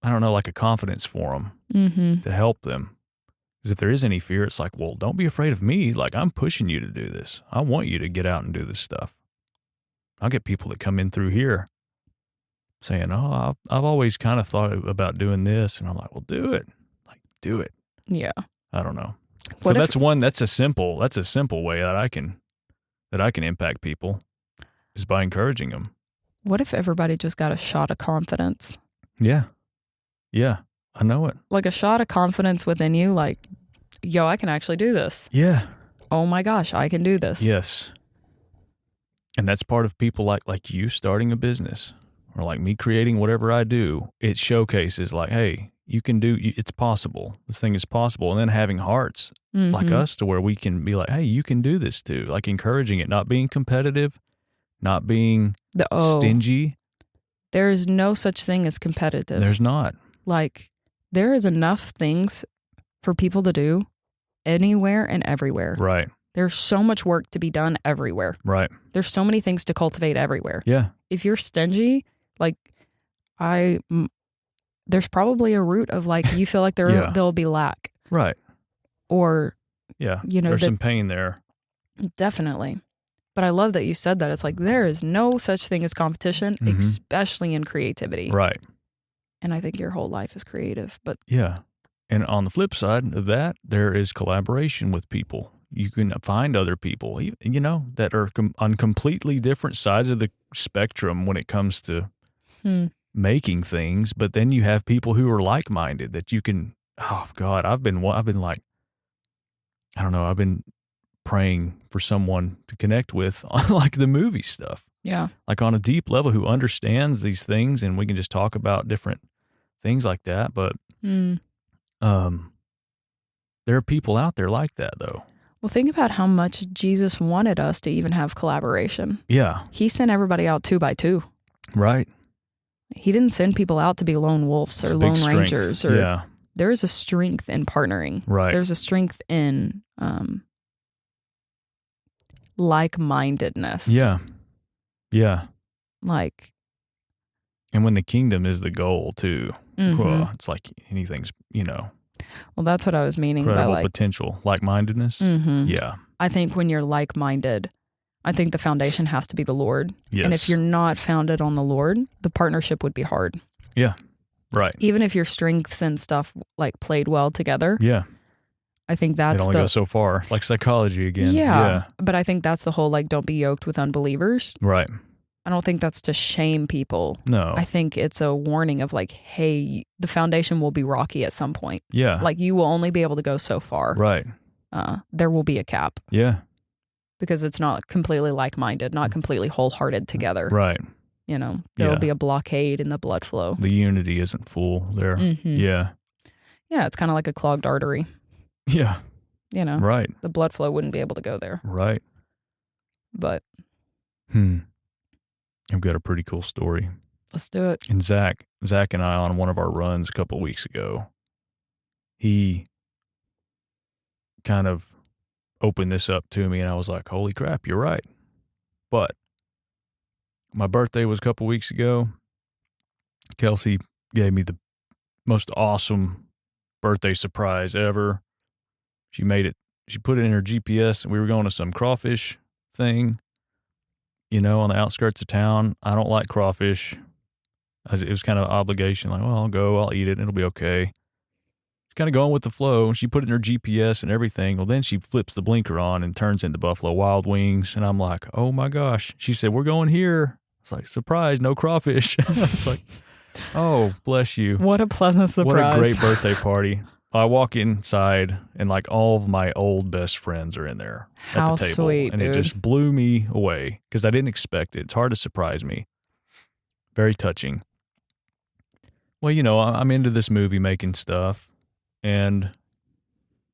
like a confidence for them Mm-hmm. to help them. Because if there is any fear, it's like, well, don't be afraid of me. Like, I'm pushing you to do this. I want you to get out and do this stuff. I'll get people that come in through here saying, oh, I've always kind of thought about doing this. And I'm like, well, do it. Like, do it. Yeah. I don't know. What So if, that's a simple way that I can impact people, is by encouraging them. what if everybody just got a shot of confidence? Yeah. Yeah. I know it. Like a shot of confidence within you, like, yo, I can actually do this. Yeah. Oh my gosh, I can do this. Yes. And that's part of people like you starting a business, or like me creating whatever I do. It showcases like, hey, you can do, it's possible. This thing is possible. And then having hearts like us to where we can be like, hey, you can do this too. Like encouraging it, not being competitive, not being stingy. There is no such thing as competitive. There's not. Like, there is enough things for people to do anywhere and everywhere. Right. There's so much work to be done everywhere. Right. There's so many things to cultivate everywhere. Yeah. If you're stingy, like, there's probably a root of like, you feel like there'll be lack. Right. Or, yeah, you know, there's some pain there. Definitely. But I love that you said that. It's like, there is no such thing as competition, especially in creativity. Right. And I think your whole life is creative. But yeah. And on the flip side of that, there is collaboration with people. You can find other people, you know, that are on completely different sides of the spectrum when it comes to making things. But then you have people who are like-minded that you can, oh God, I've been like, I don't know, I've been praying for someone to connect with on like the movie stuff. Yeah. Like on a deep level, who understands these things, and we can just talk about different things like that. But there are people out there like that though. Well, think about how much Jesus wanted us to even have collaboration. Yeah. He sent everybody out 2 by 2. Right. He didn't send people out to be lone wolves or lone rangers. Or, yeah. There is a strength in partnering. Right. There's a strength in like-mindedness. Yeah. Yeah. Like. And when the kingdom is the goal too, it's like anything's, you know. Well, that's what I was meaning by like potential, like-mindedness. Yeah. I think when you're like-minded, I think the foundation has to be the Lord. Yes. And if you're not founded on the Lord, the partnership would be hard. Yeah. Right. Even if your strengths and stuff like played well together. Yeah. I think that's it only goes so far. Like psychology again. Yeah. But I think that's the whole like, don't be yoked with unbelievers. Right. I don't think that's to shame people. No. I think it's a warning of like, hey, the foundation will be rocky at some point. Yeah. Like you will only be able to go so far. Right. There will be a cap. Yeah. Because it's not completely like-minded, not completely wholehearted together. Right. You know, there will be a blockade in the blood flow. The unity isn't full there. Yeah. Yeah, it's kind of like a clogged artery. Yeah. You know. Right. The blood flow wouldn't be able to go there. Right. But. I've got a pretty cool story. Let's do it. And Zach and I, on one of our runs a couple of weeks ago, he kind of opened this up to me, and I was like, holy crap, you're right. But my birthday was a couple of weeks ago. Kelsey gave me the most awesome birthday surprise ever. She put it in her GPS, and we were going to some crawfish thing, you know, on the outskirts of town. I don't like crawfish. It was kind of an obligation, like, well, I'll go, I'll eat it, and it'll be okay. She's kind of going with the flow. She put it in her GPS and everything. Well, then she flips the blinker on and turns into Buffalo Wild Wings, and I'm like, oh my gosh. She said, we're going here. It's like, surprise, no crawfish. I was like, oh, bless you. What a pleasant surprise. What a great birthday party. I walk inside, and like all of my old best friends are in there at the table. Sweet, and dude. It just blew me away because I didn't expect it. It's hard to surprise me. Very touching. Well, you know, I'm into this movie making stuff. And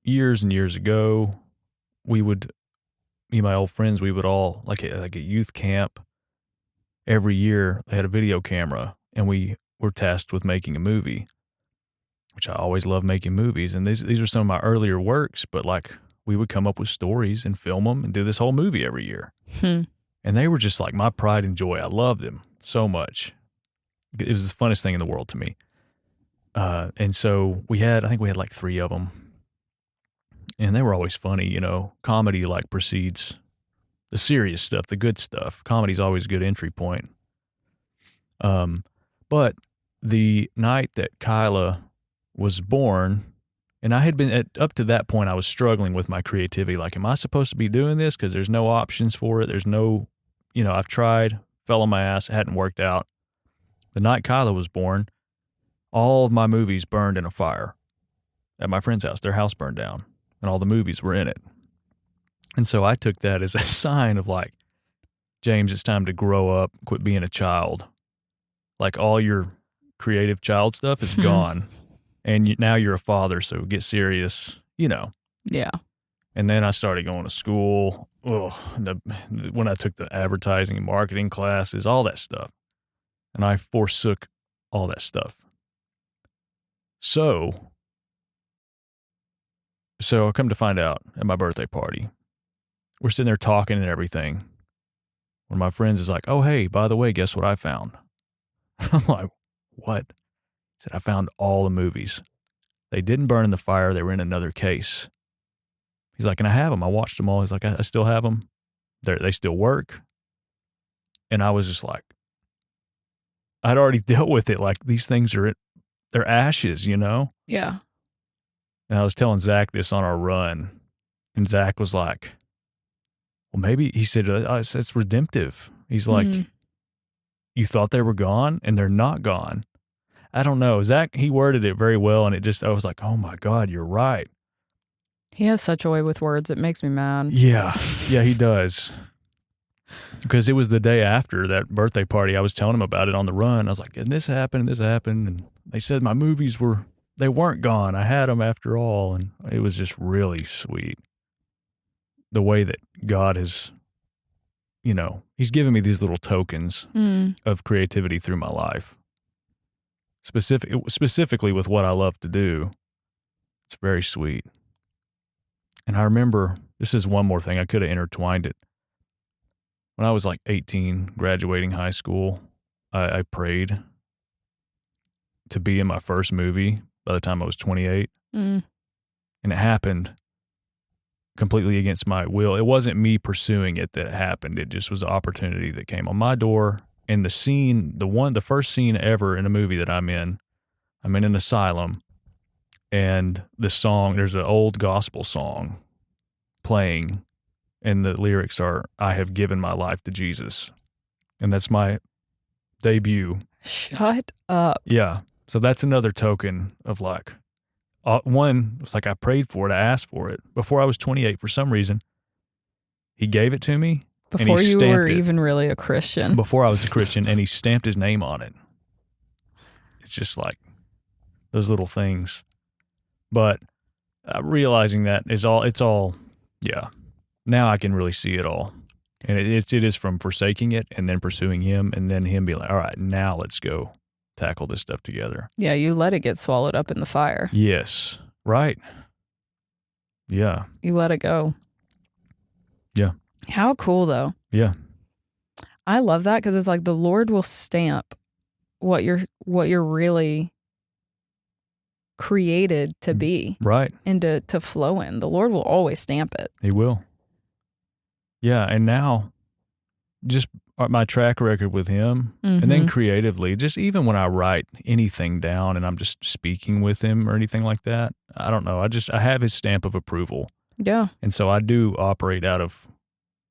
years ago, me and my old friends, we would all, like at youth camp, every year they had a video camera, and we were tasked with making a movie, which I always love making movies. And these are some of my earlier works, but like we would come up with stories and film them and do this whole movie every year. And they were just like my pride and joy. I loved them so much. It was the funnest thing in the world to me. And so I think we had like 3 of them, and they were always funny. You know, comedy like precedes the serious stuff, the good stuff. Comedy's always a good entry point. But the night that Kyla was born, and I had been up to that point, I was struggling with my creativity. Like, am I supposed to be doing this? Because there's no options for it. There's no, I've tried, fell on my ass, it hadn't worked out. The night Kyla was born, all of my movies burned in a fire at my friend's house. Their house burned down, and all the movies were in it. And so I took that as a sign of like, James, it's time to grow up, quit being a child. Like all your creative child stuff is gone. And now you're a father, so get serious, Yeah. And then I started going to school. When I took the advertising and marketing classes, all that stuff. And I forsook all that stuff. So I come to find out at my birthday party, we're sitting there talking and everything. One of my friends is like, oh, hey, by the way, guess what I found? I'm like, what? He said, I found all the movies. They didn't burn in the fire. They were in another case. He's like, and I have them. I watched them all. He's like, I still have them. They still work. And I was just like, I'd already dealt with it. Like these things they're ashes, Yeah. And I was telling Zach this on our run, and Zach was like, well, maybe, he said, it's redemptive. He's like, you thought they were gone and they're not gone. I don't know. Zach, he worded it very well, and I was like, oh my God, you're right. He has such a way with words. It makes me mad. Yeah, he does. Because it was the day after that birthday party, I was telling him about it on the run. I was like, and this happened, and they said my movies they weren't gone. I had them after all, and it was just really sweet. The way that God has, he's given me these little tokens of creativity through my life. Specifically with what I love to do. It's very sweet. And I remember, this is one more thing, I could have intertwined it. When I was like 18, graduating high school, I prayed to be in my first movie by the time I was 28. And it happened completely against my will. It wasn't me pursuing it that happened. It just was an opportunity that came on my door. And the first scene ever in a movie that I'm in an asylum, and there's an old gospel song playing, and the lyrics are, I have given my life to Jesus. And that's my debut. Shut up. Yeah. So that's another token of like, one was like I prayed for it, I asked for it. Before I was 28, for some reason, he gave it to me. Before you were even really a Christian. Before I was a Christian, and he stamped his name on it. It's just like those little things. But realizing that it's all, yeah. Now I can really see it all. And it is from forsaking it and then pursuing him, and then him being like, all right, now let's go tackle this stuff together. Yeah, you let it get swallowed up in the fire. Yes. Right. Yeah. You let it go. Yeah. How cool, though. Yeah. I love that, because it's like the Lord will stamp what you're really created to be. Right. And to flow in. The Lord will always stamp it. He will. Yeah. And now, just my track record with him, and then creatively, just even when I write anything down and I'm just speaking with him or anything like that, I don't know. I have his stamp of approval. Yeah. And so I do operate out of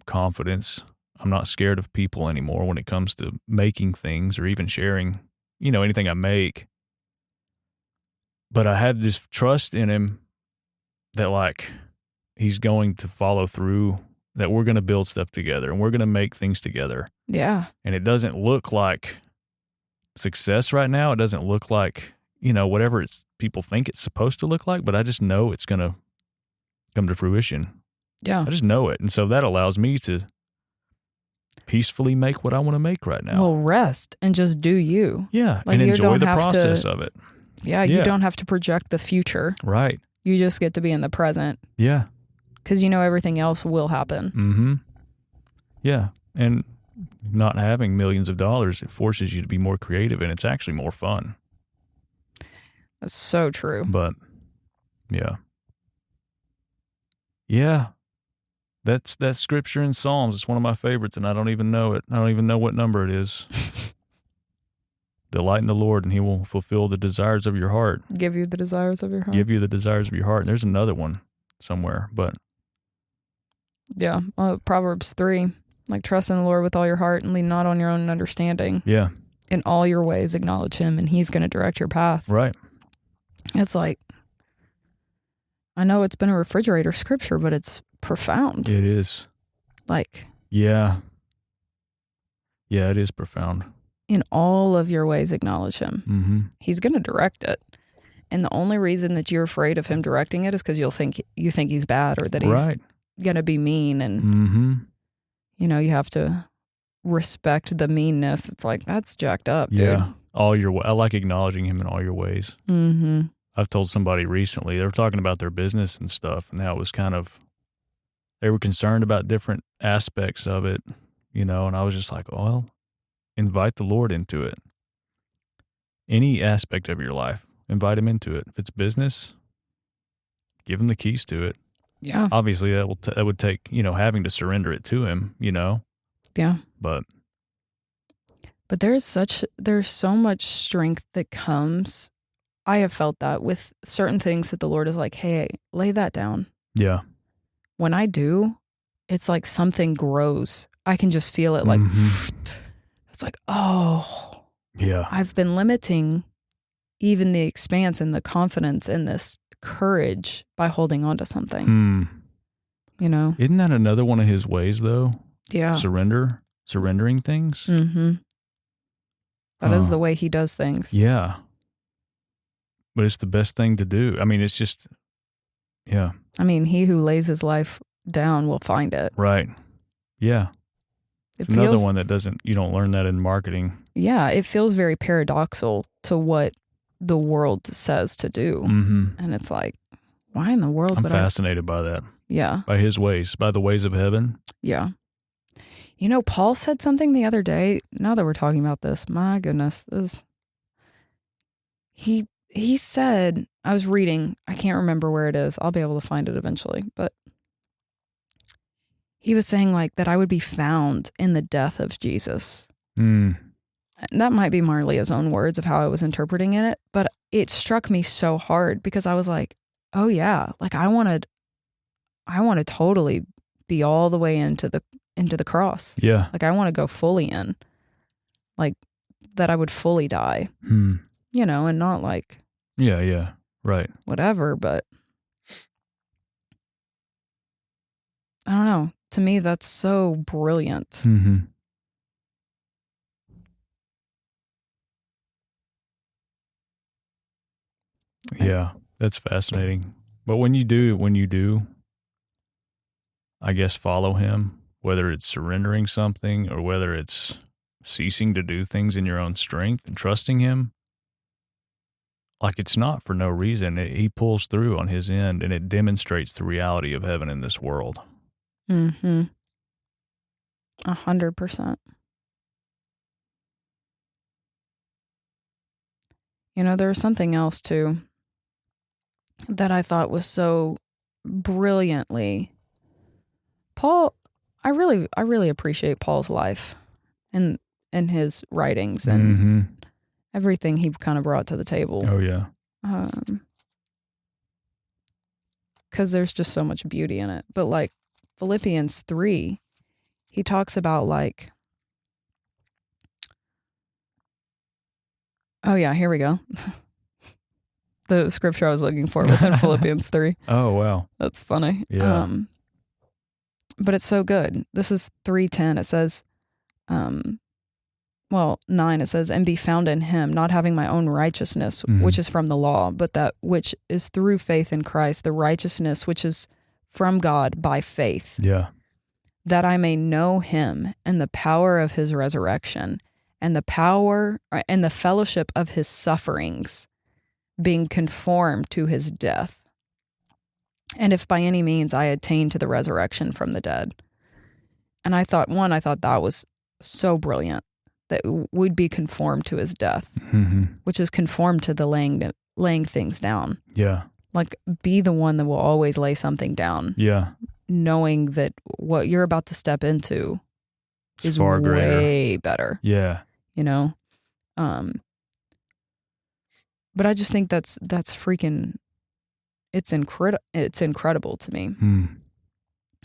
confidence. I'm not scared of people anymore when it comes to making things or even sharing, anything I make. But I have this trust in him that like he's going to follow through, that we're going to build stuff together and we're going to make things together. Yeah. And it doesn't look like success right now. It doesn't look like, whatever people think it's supposed to look like, but I just know it's going to come to fruition. Yeah. I just know it. And so that allows me to peacefully make what I want to make right now. Well, rest and just do you. Yeah. Like, and you enjoy don't the have process to, of it. Yeah, you don't have to project the future. Right. You just get to be in the present. Yeah. Because you know everything else will happen. Mm-hmm. Yeah. And not having millions of dollars, it forces you to be more creative, and it's actually more fun. That's so true. But yeah. Yeah. That's scripture in Psalms. It's one of my favorites, and I don't even know it. I don't even know what number it is. Delight in the Lord, and he will fulfill the desires of your heart. Give you the desires of your heart. Give you the desires of your heart. And there's another one somewhere, but yeah. Proverbs 3, like, trust in the Lord with all your heart and lean not on your own understanding. Yeah. In all your ways acknowledge him, and he's going to direct your path. Right. It's like, I know it's been a refrigerator scripture, but it's profound. It is. Like, yeah. Yeah, it is profound. In all of your ways acknowledge him. Mm-hmm. He's going to direct it. And the only reason that you're afraid of him directing it is because you think he's bad, or that he's going to be mean. And, you have to respect the meanness. It's like, that's jacked up, dude. I like acknowledging him in all your ways. Mm-hmm. I've told somebody recently, they were talking about their business and stuff, and how it was they were concerned about different aspects of it, and I was just like, well, invite the Lord into it. Any aspect of your life, invite him into it. If it's business, give him the keys to it. Yeah. Obviously, that would take, having to surrender it to him, Yeah. But there's so much strength that comes. I have felt that with certain things that the Lord is like, hey, lay that down. Yeah. When I do, it's like something grows. I can just feel it, like, it's like, oh, yeah. I've been limiting even the expanse and the confidence and this courage by holding on to something. Isn't that another one of his ways, though? Yeah. Surrendering things. Mm-hmm. That is the way he does things. Yeah. But it's the best thing to do. I mean, it's just, yeah. I mean, he who lays his life down will find it. Right. Yeah. It's another one that you don't learn that in marketing. Yeah. It feels very paradoxical to what the world says to do. Mm-hmm. And it's like, why in the world would I'm fascinated by that. Yeah. By his ways, by the ways of heaven. Yeah. Paul said something the other day, now that we're talking about this, my goodness, he said, I was reading, I can't remember where it is. I'll be able to find it eventually, but he was saying, like, that I would be found in the death of Jesus. And that might be Marlia's own words of how I was interpreting it, but it struck me so hard because I was like, oh yeah, like I want to totally be all the way into the cross. Yeah. Like I want to go fully in, like that I would fully die, and not like, yeah. Right. whatever, but I don't know. To me, that's so brilliant. Mm-hmm. Yeah, that's fascinating. But when you do, I guess, follow him, whether it's surrendering something or whether it's ceasing to do things in your own strength and trusting him, like, it's not for no reason. He pulls through on his end, and it demonstrates the reality of heaven in this world. 100%. There was something else too that I thought was so brilliantly Paul. I really appreciate Paul's life and his writings and everything he kind of brought to the table. Oh yeah. Because there's just so much beauty in it. But like Philippians 3, he talks about like, oh yeah, here we go. The scripture I was looking for was in Philippians 3. Oh, wow. That's funny. Yeah. But it's so good. This is 3:10. It says, 9, it says, and be found in him, not having my own righteousness, which is from the law, but that which is through faith in Christ, the righteousness which is from God by faith, Yeah. that I may know him and the power of his resurrection and the power and the fellowship of his sufferings, being conformed to his death. And if by any means I attain to the resurrection from the dead. And I thought that was so brilliant, that we'd be conformed to his death, which is conformed to the laying things down. Yeah. Like, be the one that will always lay something down. Yeah. Knowing that what you're about to step into is far greater. way better. Yeah. You know? But I just think that's freaking, it's incredible to me.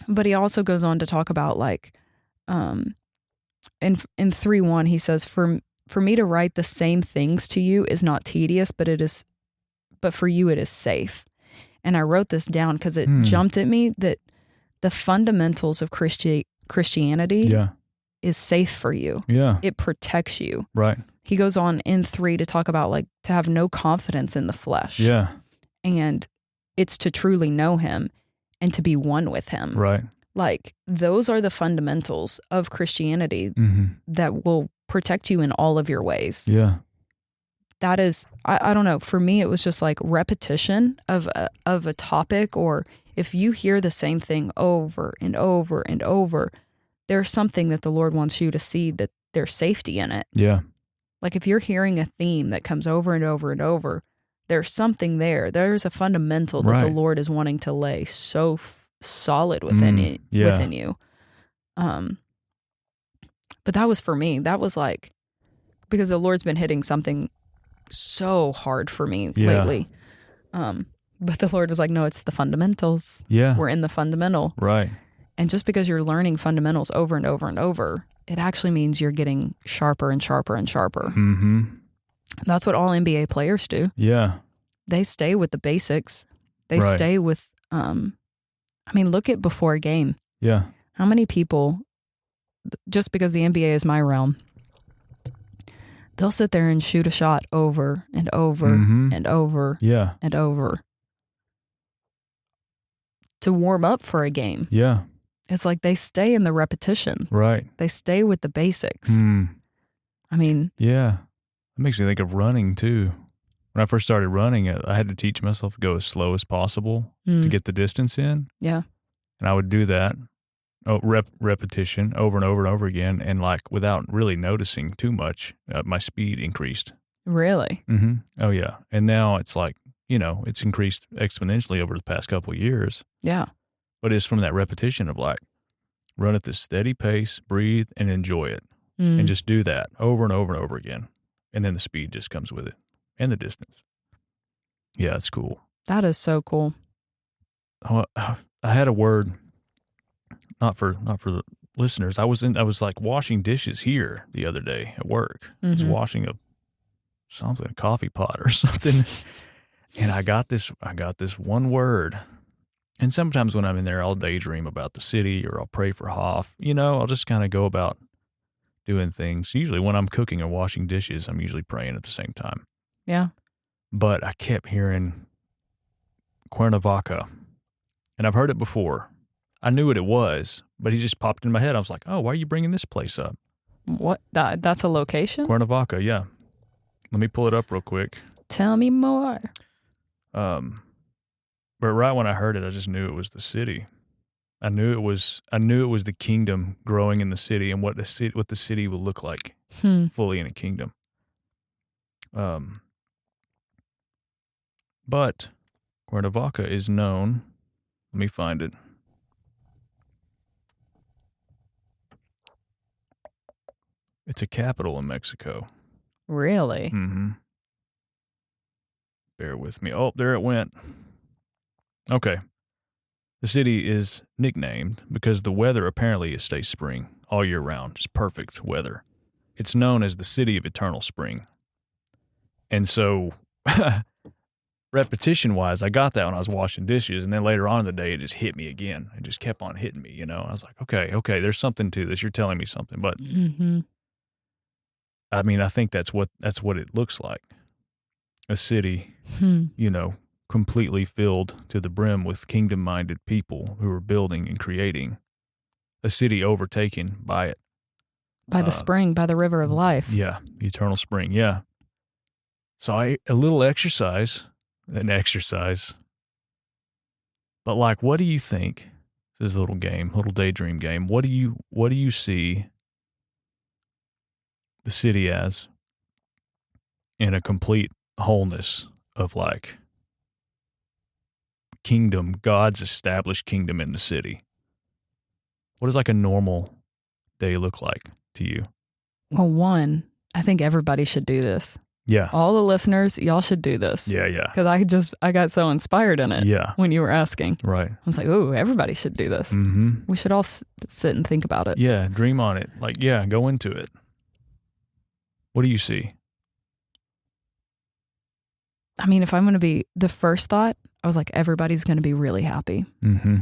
But he also goes on to talk about, like, in 3:1, he says, for me to write the same things to you is not tedious, but for you it is safe. And I wrote this down because it jumped at me that the fundamentals of Christianity is safe for you. Yeah. It protects you. Right. He goes on in 3 to talk about, like, to have no confidence in the flesh. Yeah. And it's to truly know him and to be one with him. Right. Like, those are the fundamentals of Christianity that will protect you in all of your ways. Yeah. That is, I don't know, for me, it was just like repetition of a topic, or if you hear the same thing over and over and over, there's something that the Lord wants you to see, that there's safety in it. Yeah. Like, if you're hearing a theme that comes over and over and over, there's something there. There's a fundamental that the Lord is wanting to lay so solid within within you. But that was for me. That was like, because the Lord's been hitting something so hard for me lately. But the Lord was like, no, it's the fundamentals. Yeah. We're in the fundamental. Right. And just because you're learning fundamentals over and over and over, it actually means you're getting sharper and sharper and sharper. That's what all NBA players do. Yeah. They stay with the basics. They stay with, look at before a game. Yeah. How many people, just because the NBA is my realm, they'll sit there and shoot a shot over and over and over and over to warm up for a game. Yeah. It's like they stay in the repetition. Right. They stay with the basics. Yeah. It makes me think of running too. When I first started running, I had to teach myself to go as slow as possible to get the distance in. Yeah. And I would do that, repetition over and over and over again. And, like, without really noticing too much, my speed increased. Really? Oh, yeah. And now it's like, it's increased exponentially over the past couple of years. Yeah. But it's from that repetition of, like, run at this steady pace, breathe, and enjoy it. And just do that over and over and over again. And then the speed just comes with it, and the distance. Yeah, it's cool. That is so cool. I had a word, not for the listeners. I was like washing dishes here the other day at work. I was washing a coffee pot or something, and I got this one word. And sometimes when I'm in there, I'll daydream about the city, or I'll pray for Hoff. I'll just kind of go about doing things. Usually when I'm cooking or washing dishes, I'm usually praying at the same time. Yeah. But I kept hearing Cuernavaca, and I've heard it before. I knew what it was, but he just popped in my head. I was like, oh, why are you bringing this place up? What? That's a location? Cuernavaca, yeah. Let me pull it up real quick. Tell me more. But right when I heard it, I just knew it was the city. I knew it was the kingdom growing in the city, and what the city will look like fully in a kingdom. But Cuernavaca is known. Let me find it. It's a capital in Mexico. Really? Bear with me. Oh, there it went. Okay. The city is nicknamed because the weather apparently stays spring all year round. Just perfect weather. It's known as the city of eternal spring. And so, repetition-wise, I got that when I was washing dishes, and then later on in the day, it just hit me again. It just kept on hitting me, And I was like, okay, there's something to this. You're telling me something. But, I think that's what it looks like. A city, completely filled to the brim with kingdom-minded people who are building and creating a city overtaken by it. By the spring, by the river of life. Yeah, eternal spring, yeah. So a little exercise, but like, what do you think? This is a little game, little daydream game. What do you see the city as in a complete wholeness of like kingdom, God's established kingdom in the city? What does like a normal day look like to you? Well, one, I think everybody should do this. Yeah. All the listeners, y'all should do this. Yeah, yeah. Because I got so inspired in it when you were asking. Right. I was like, oh, everybody should do this. Mm-hmm. We should all sit and think about it. Yeah, dream on it. Like, yeah, go into it. What do you see? I mean, if I'm going to be, the first thought, I was like, everybody's going to be really happy. Mm-hmm.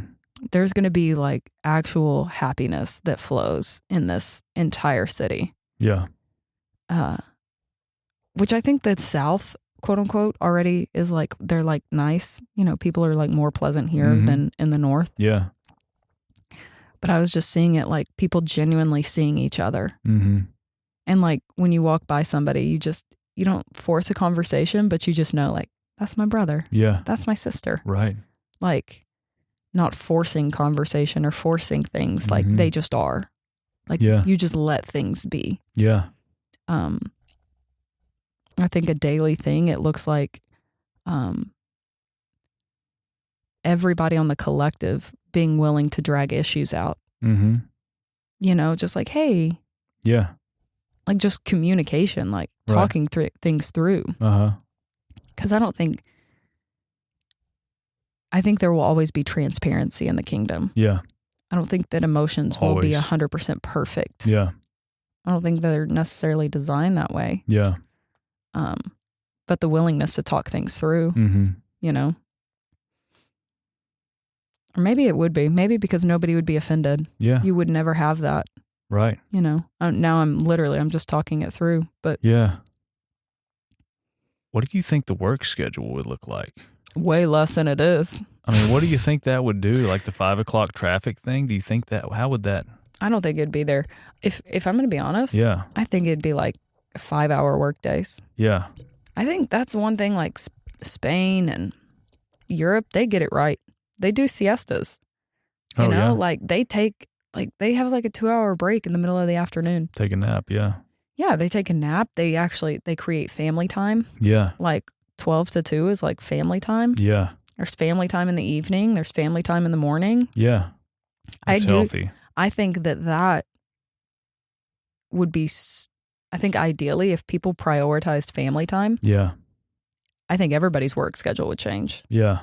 There's going to be like actual happiness that flows in this entire city. Yeah. Which I think the South, quote unquote, already is like, they're like nice. You know, people are like more pleasant here than in the North. Yeah. But I was just seeing it like people genuinely seeing each other. Mm-hmm. And like when you walk by somebody, you don't force a conversation, but you just know like, that's my brother. Yeah. That's my sister. Right. Like not forcing conversation or forcing things. Like they just are. Like you just let things be. Yeah. I think a daily thing, it looks like everybody on the collective being willing to drag issues out. Mm-hmm. You know, just like, hey. Yeah. Like just communication, like talking things through. Uh-huh. Because I think there will always be transparency in the kingdom. Yeah. I don't think that emotions will be 100% perfect. Yeah. I don't think they're necessarily designed that way. Yeah. But the willingness to talk things through, you know. Or maybe it would be. Maybe because nobody would be offended. Yeah. You would never have that. Right. You know. Now I'm just talking it through. But yeah. What do you think the work schedule would look like? Way less than it is. I mean, what do you think that would do? Like the 5 o'clock traffic thing? Do you think how would that? I don't think it'd be there. If I'm going to be honest, I think it'd be like 5-hour work days. Yeah. I think that's one thing like Spain and Europe, they get it right. They do siestas. You know, like they have like a 2-hour break in the middle of the afternoon. Take a nap, yeah. Yeah, they take a nap. They create family time. Yeah. Like 12 to 2 is like family time. Yeah. There's family time in the evening. There's family time in the morning. Yeah. It's healthy. I think that would be, I think ideally if people prioritized family time. Yeah. I think everybody's work schedule would change. Yeah.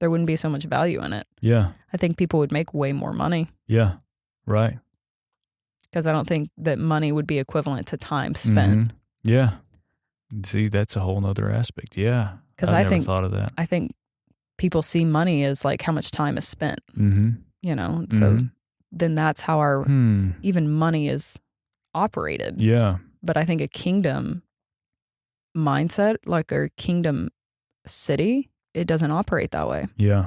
There wouldn't be so much value in it. Yeah. I think people would make way more money. Yeah. Right. Because I don't think that money would be equivalent to time spent. Yeah. See, that's a whole nother aspect. Yeah. Because I never thought of that. I think people see money as like how much time is spent. You know, so then that's how our even money is operated. Yeah. But I think a kingdom mindset, like a kingdom city, it doesn't operate that way. Yeah.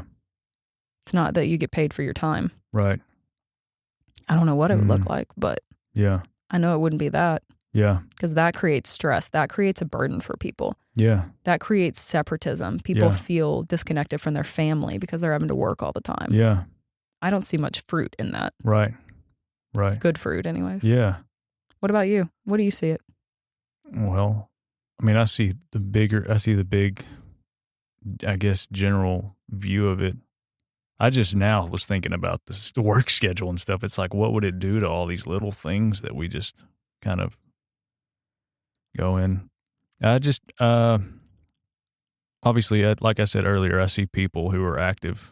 It's not that you get paid for your time. Right. I don't know what it would look like, but yeah, I know it wouldn't be that. Yeah. Because that creates stress. That creates a burden for people. Yeah. That creates separatism. People feel disconnected from their family because they're having to work all the time. Yeah. I don't see much fruit in that. Right. Right. Good fruit anyways. Yeah. What about you? What do you see it? Well, I mean, I see the big, I guess, general view of it. I just now was thinking about the work schedule and stuff. It's like, what would it do to all these little things that we just kind of go in? I just, obviously, like I said earlier, I see people who are active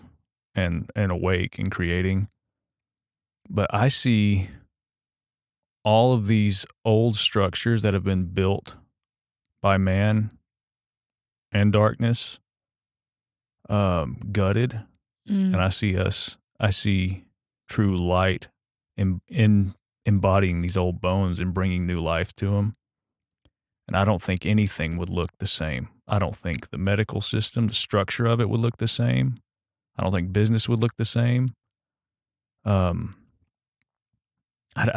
and awake and creating, but I see all of these old structures that have been built by man and darkness, gutted. And I see true light in embodying these old bones and bringing new life to them. And I don't think anything would look the same I don't think the medical system, the structure of it would look the same. I don't think business would look the same. I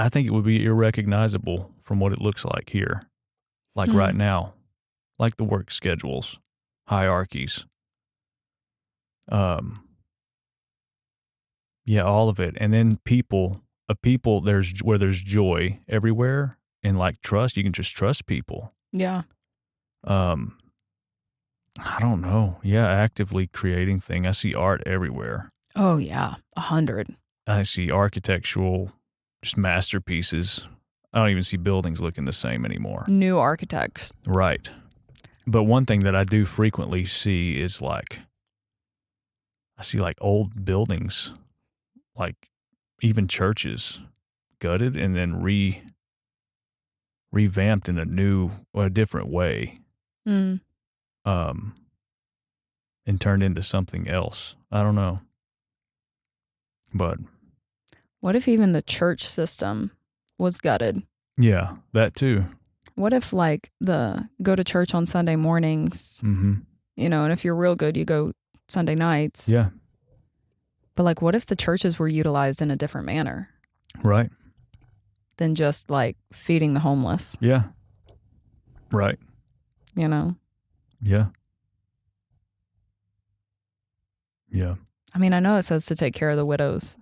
think it would be irrecognizable from what it looks like here, like right now, like the work schedules, hierarchies. Yeah, all of it. And then there's where there's joy everywhere and like trust. You can just trust people. Yeah. I don't know. Yeah, actively creating thing. I see art everywhere. Oh yeah, 100. I see architectural, just masterpieces. I don't even see buildings looking the same anymore. New architects. Right. But one thing that I do frequently see is like, I see like old buildings, like even churches gutted and then revamped in a different way. And turned into something else. I don't know. But what if even the church system was gutted? Yeah, that too. What if like the go to church on Sunday mornings, and if you're real good, you go Sunday nights. Yeah. But like, what if the churches were utilized in a different manner? Right. Than just like feeding the homeless. Yeah. Right. Yeah. Yeah. I mean, I know it says to take care of the widows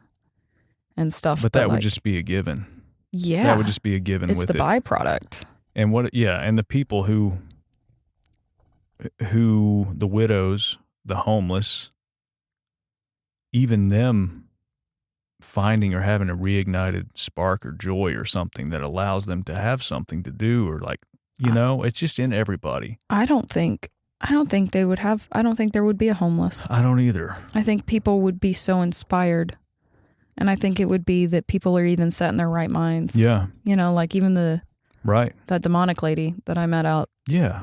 and stuff. But that would just be a given. Yeah. That would just be a given it's with the it. byproduct. And and the people who the widows, the homeless, even them finding or having a reignited spark or joy or something that allows them to have something to do or like, it's just in everybody. I don't think there would be a homeless. I don't either. I think people would be so inspired. And I think it would be that people are even set in their right minds. Yeah. Like even that demonic lady that I met out. Yeah.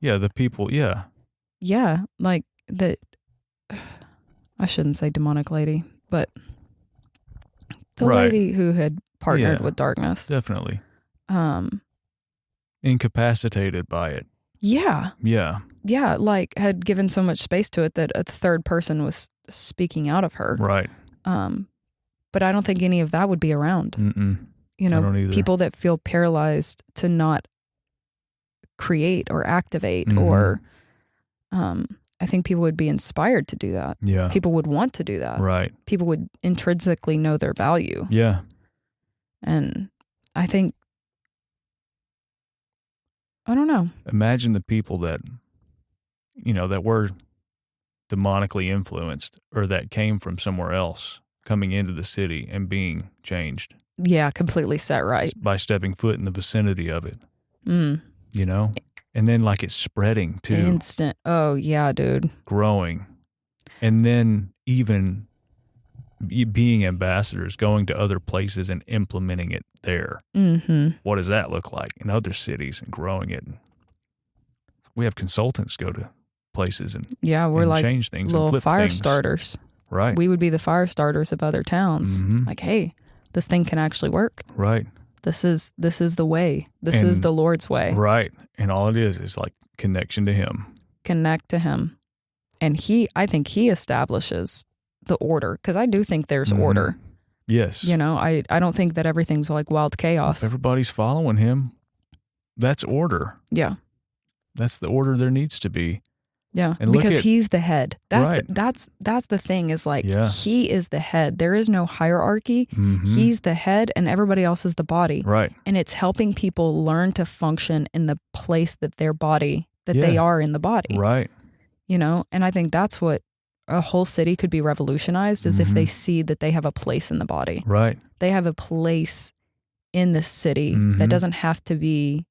Yeah, the people, yeah. Yeah, like that. I shouldn't say demonic lady, but the lady who had partnered with darkness. Definitely. Incapacitated by it. Yeah. Yeah. Yeah, like had given so much space to it that a third person was speaking out of her. Right. But I don't think any of that would be around. I don't either. People that feel paralyzed to not create or activate or I think people would be inspired to do that. Yeah. People would want to do that. Right. People would intrinsically know their value. Yeah. And I think, I don't know. Imagine the people that, that were demonically influenced or that came from somewhere else coming into the city and being changed. Yeah, completely set right. By stepping foot in the vicinity of it. And then like it's spreading too. Instant. Oh, yeah, dude. Growing. And then even being ambassadors, going to other places and implementing it there. What does that look like in other cities and growing it? We have consultants go to places and we're like change things little and flip fire things. Starters. Right. We would be the fire starters of other towns. Like, hey, this thing can actually work. Right. This is the way. This is the Lord's way. Right. And all it is like connection to Him. Connect to Him. And I think He establishes the order, because I do think there's order. Yes. I don't think that everything's like wild chaos. If everybody's following Him, that's order. Yeah. That's the order there needs to be. Yeah, and because He's the head. That's right. that's the thing is like He is the head. There is no hierarchy. He's the head and everybody else is the body. Right. And it's helping people learn to function in the place that they are in the body. Right. And I think that's what a whole city could be revolutionized is if they see that they have a place in the body. Right. They have a place in the city that doesn't have to be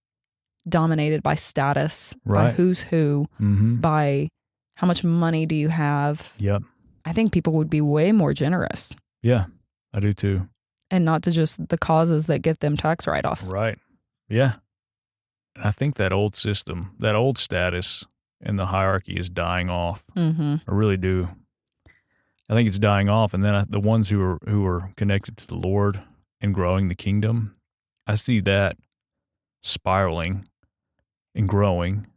dominated by status, by who's who, by how much money do you have. Yep. I think people would be way more generous. Yeah, I do too. And not to just the causes that get them tax write-offs. Right. Yeah. And I think that old system, that old status and the hierarchy is dying off. I really do. I think it's dying off. And then the ones who are connected to the Lord and growing the kingdom, I see that spiraling and growing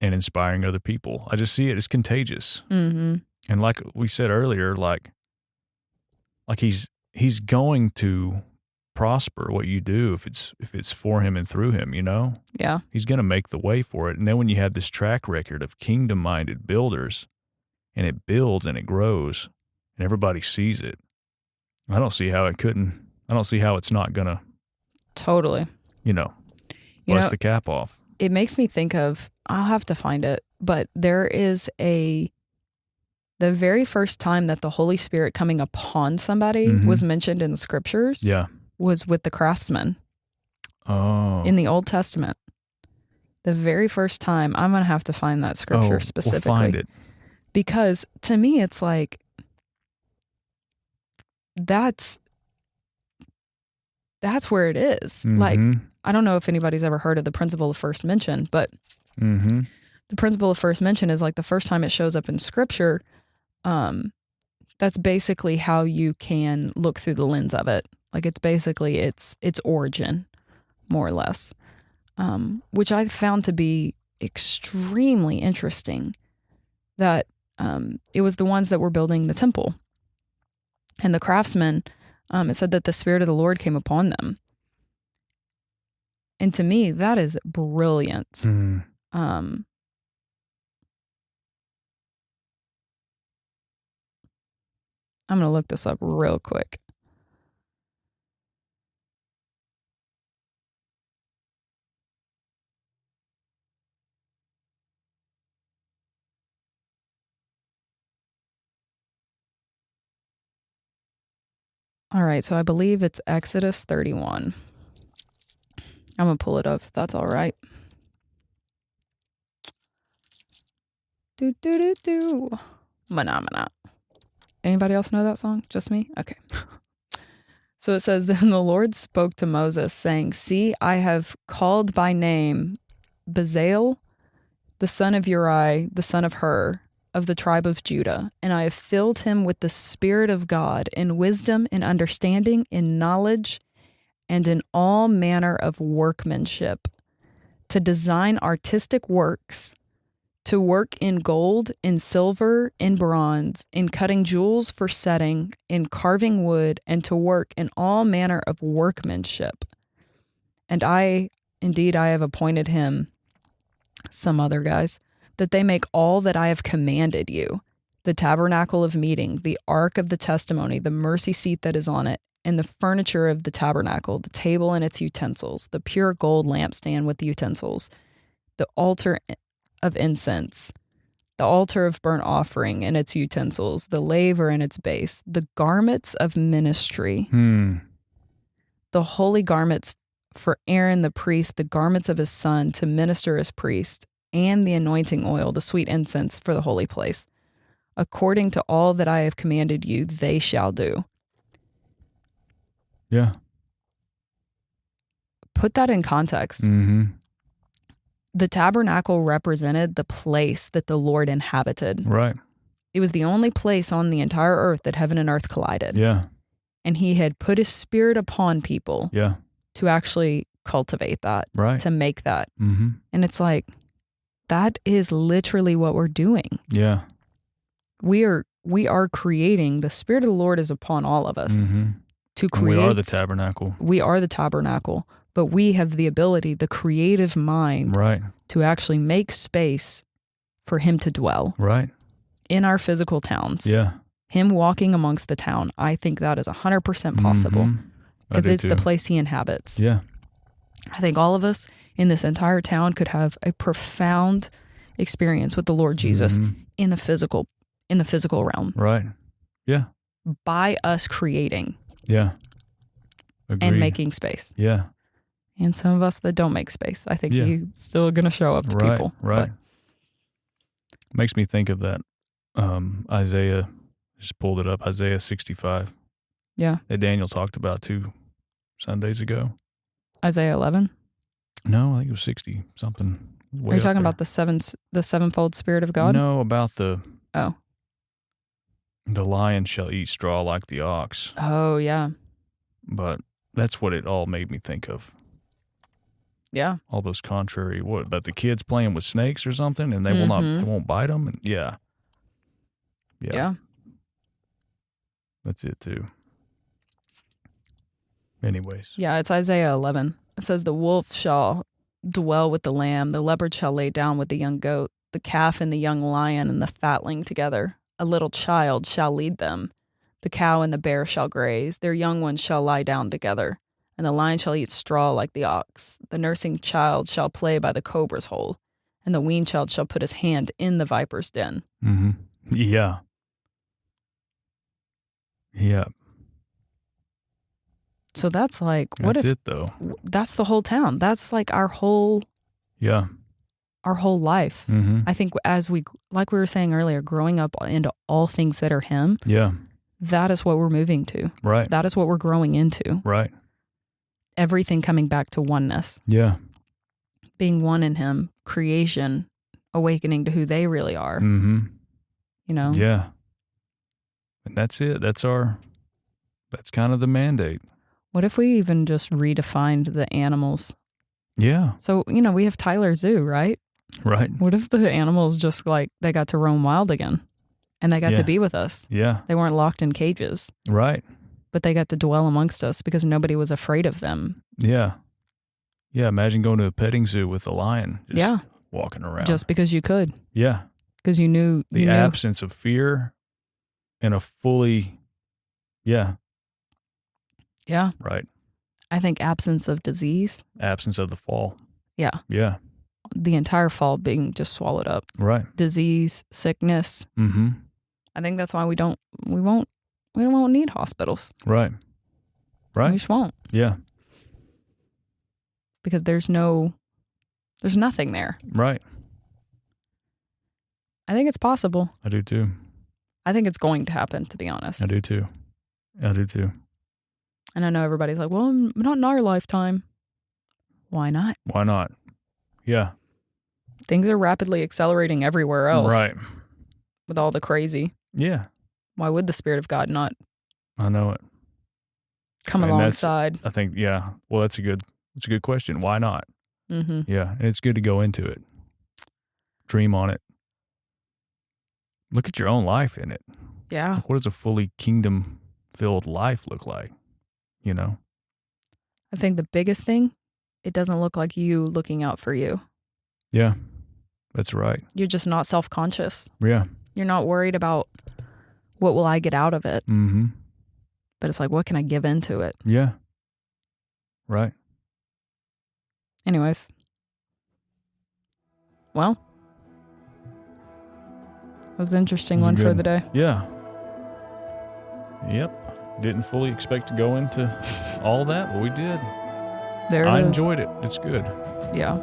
and inspiring other people. I just see it as contagious. Mm-hmm. And like we said earlier, like he's going to prosper what you do if it's for him and through him, you know? Yeah. He's going to make the way for it. And then when you have this track record of kingdom-minded builders and it builds and it grows and everybody sees it, I don't see how it's not going to, Totally. bust the cap off. It makes me think of, I'll have to find it, but there is the very first time that the Holy Spirit coming upon somebody was mentioned in the scriptures was with the craftsman in the Old Testament. The very first time, I'm going to have to find that scripture specifically. We'll find it. Because to me, it's like, that's where it is. Like, I don't know if anybody's ever heard of the principle of first mention, but the principle of first mention is like the first time it shows up in scripture, that's basically how you can look through the lens of it. Like it's basically its origin, more or less, which I found to be extremely interesting, that it was the ones that were building the temple. And the craftsmen, it said that the Spirit of the Lord came upon them. And to me, that is brilliant. I'm going to look this up real quick. All right, so I believe it's Exodus 31. I'm going to pull it up if that's all right. Do. Mana. Anybody else know that song? Just me? Okay. So it says, then the Lord spoke to Moses, saying, see, I have called by name Bezalel, the son of Uri, the son of Hur, of the tribe of Judah, and I have filled him with the Spirit of God in wisdom and understanding, in knowledge, and in all manner of workmanship, to design artistic works, to work in gold, in silver, in bronze, in cutting jewels for setting, in carving wood, and to work in all manner of workmanship. And I have appointed him, some other guys, that they make all that I have commanded you, the tabernacle of meeting, the ark of the testimony, the mercy seat that is on it, and the furniture of the tabernacle, the table and its utensils, the pure gold lampstand with the utensils, the altar of incense, the altar of burnt offering and its utensils, the laver and its base, the garments of ministry, the holy garments for Aaron the priest, the garments of his son to minister as priest, and the anointing oil, the sweet incense for the holy place. According to all that I have commanded you, they shall do. Yeah. Put that in context. The tabernacle represented the place that the Lord inhabited. Right. It was the only place on the entire earth that heaven and earth collided. Yeah. And he had put his Spirit upon people to actually cultivate that, to make that. And it's like, that is literally what we're doing. Yeah. We are creating, the Spirit of the Lord is upon all of us to create. And we are the tabernacle. We are the tabernacle, but we have the ability, the creative mind, to actually make space for him to dwell. Right. In our physical towns. Yeah. Him walking amongst the town. I think that is 100% possible. Because it's the place he inhabits. Yeah. I think all of us in this entire town could have a profound experience with the Lord Jesus in the physical realm. Right. Yeah. By us creating. Yeah. Agreed. And making space. Yeah. And some of us that don't make space. I think he's still going to show up to people. Right. Makes me think of that Isaiah, just pulled it up, Isaiah 65. Yeah. That Daniel talked about 2 Sundays ago. Isaiah 11? No, I think it was 60 something. Are you talking about the sevenfold Spirit of God? No, about the Oh. The lion shall eat straw like the ox. Oh, yeah. But that's what it all made me think of. Yeah. All those contrary, but the kids playing with snakes or something, and they will not, they won't bite them. And yeah. That's it too. Anyways. Yeah, it's Isaiah 11. It says, the wolf shall dwell with the lamb, the leopard shall lay down with the young goat, the calf and the young lion and the fatling together. A little child shall lead them. The cow and the bear shall graze. Their young ones shall lie down together. And the lion shall eat straw like the ox. The nursing child shall play by the cobra's hole. And the weaned child shall put his hand in the viper's den. Mm-hmm. Yeah. Yeah. So that's like, that's it though. That's the whole town. That's like our whole life. Mm-hmm. I think as we were saying earlier, growing up into all things that are Him. Yeah. That is what we're moving to. Right. That is what we're growing into. Right. Everything coming back to oneness. Yeah. Being one in Him, creation, awakening to who they really are. Mm-hmm. You know? Yeah. And that's it. That's kind of the mandate. What if we even just redefined the animals? Yeah. So, we have Tyler Zoo, right? Right. What if the animals just they got to roam wild again and they got to be with us? Yeah. They weren't locked in cages. Right. But they got to dwell amongst us because nobody was afraid of them. Yeah. Yeah. Imagine going to a petting zoo with a lion. Just walking around. Just because you could. Yeah. Because you knew. The absence of fear and a fully. Yeah. Yeah. Right. I think absence of disease. Absence of the fall. Yeah. Yeah. The entire fall being just swallowed up. Right. Disease, sickness. Mm-hmm. I think that's why we won't need hospitals. Right. Right. We just won't. Yeah. Because there's nothing there. Right. I think it's possible. I do too. I think it's going to happen, to be honest. I do too. And I know everybody's like, well, not in our lifetime. Why not? Why not? Yeah. Things are rapidly accelerating everywhere else. Right. With all the crazy. Yeah. Why would the Spirit of God not I know it. come alongside? I think, yeah. Well, it's a good question. Why not? Mm-hmm. Yeah. And it's good to go into it. Dream on it. Look at your own life in it. Yeah. Like, what does a fully kingdom-filled life look like? I think the biggest thing, it doesn't look like you looking out for you. Yeah. That's right. You're just not self-conscious. Yeah. You're not worried about what will I get out of it. Mm-hmm. But it's like, what can I give into it? Yeah. Right. Anyways. Well. It was an interesting one for the day. Yeah. Yep. Didn't fully expect to go into all that, but we did. I enjoyed it. It's good. Yeah.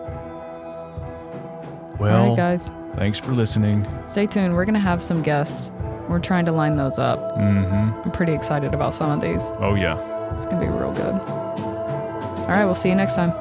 Well, all right, guys. Thanks for listening. Stay tuned. We're going to have some guests. We're trying to line those up. Mm-hmm. I'm pretty excited about some of these. Oh, yeah. It's going to be real good. All right. We'll see you next time.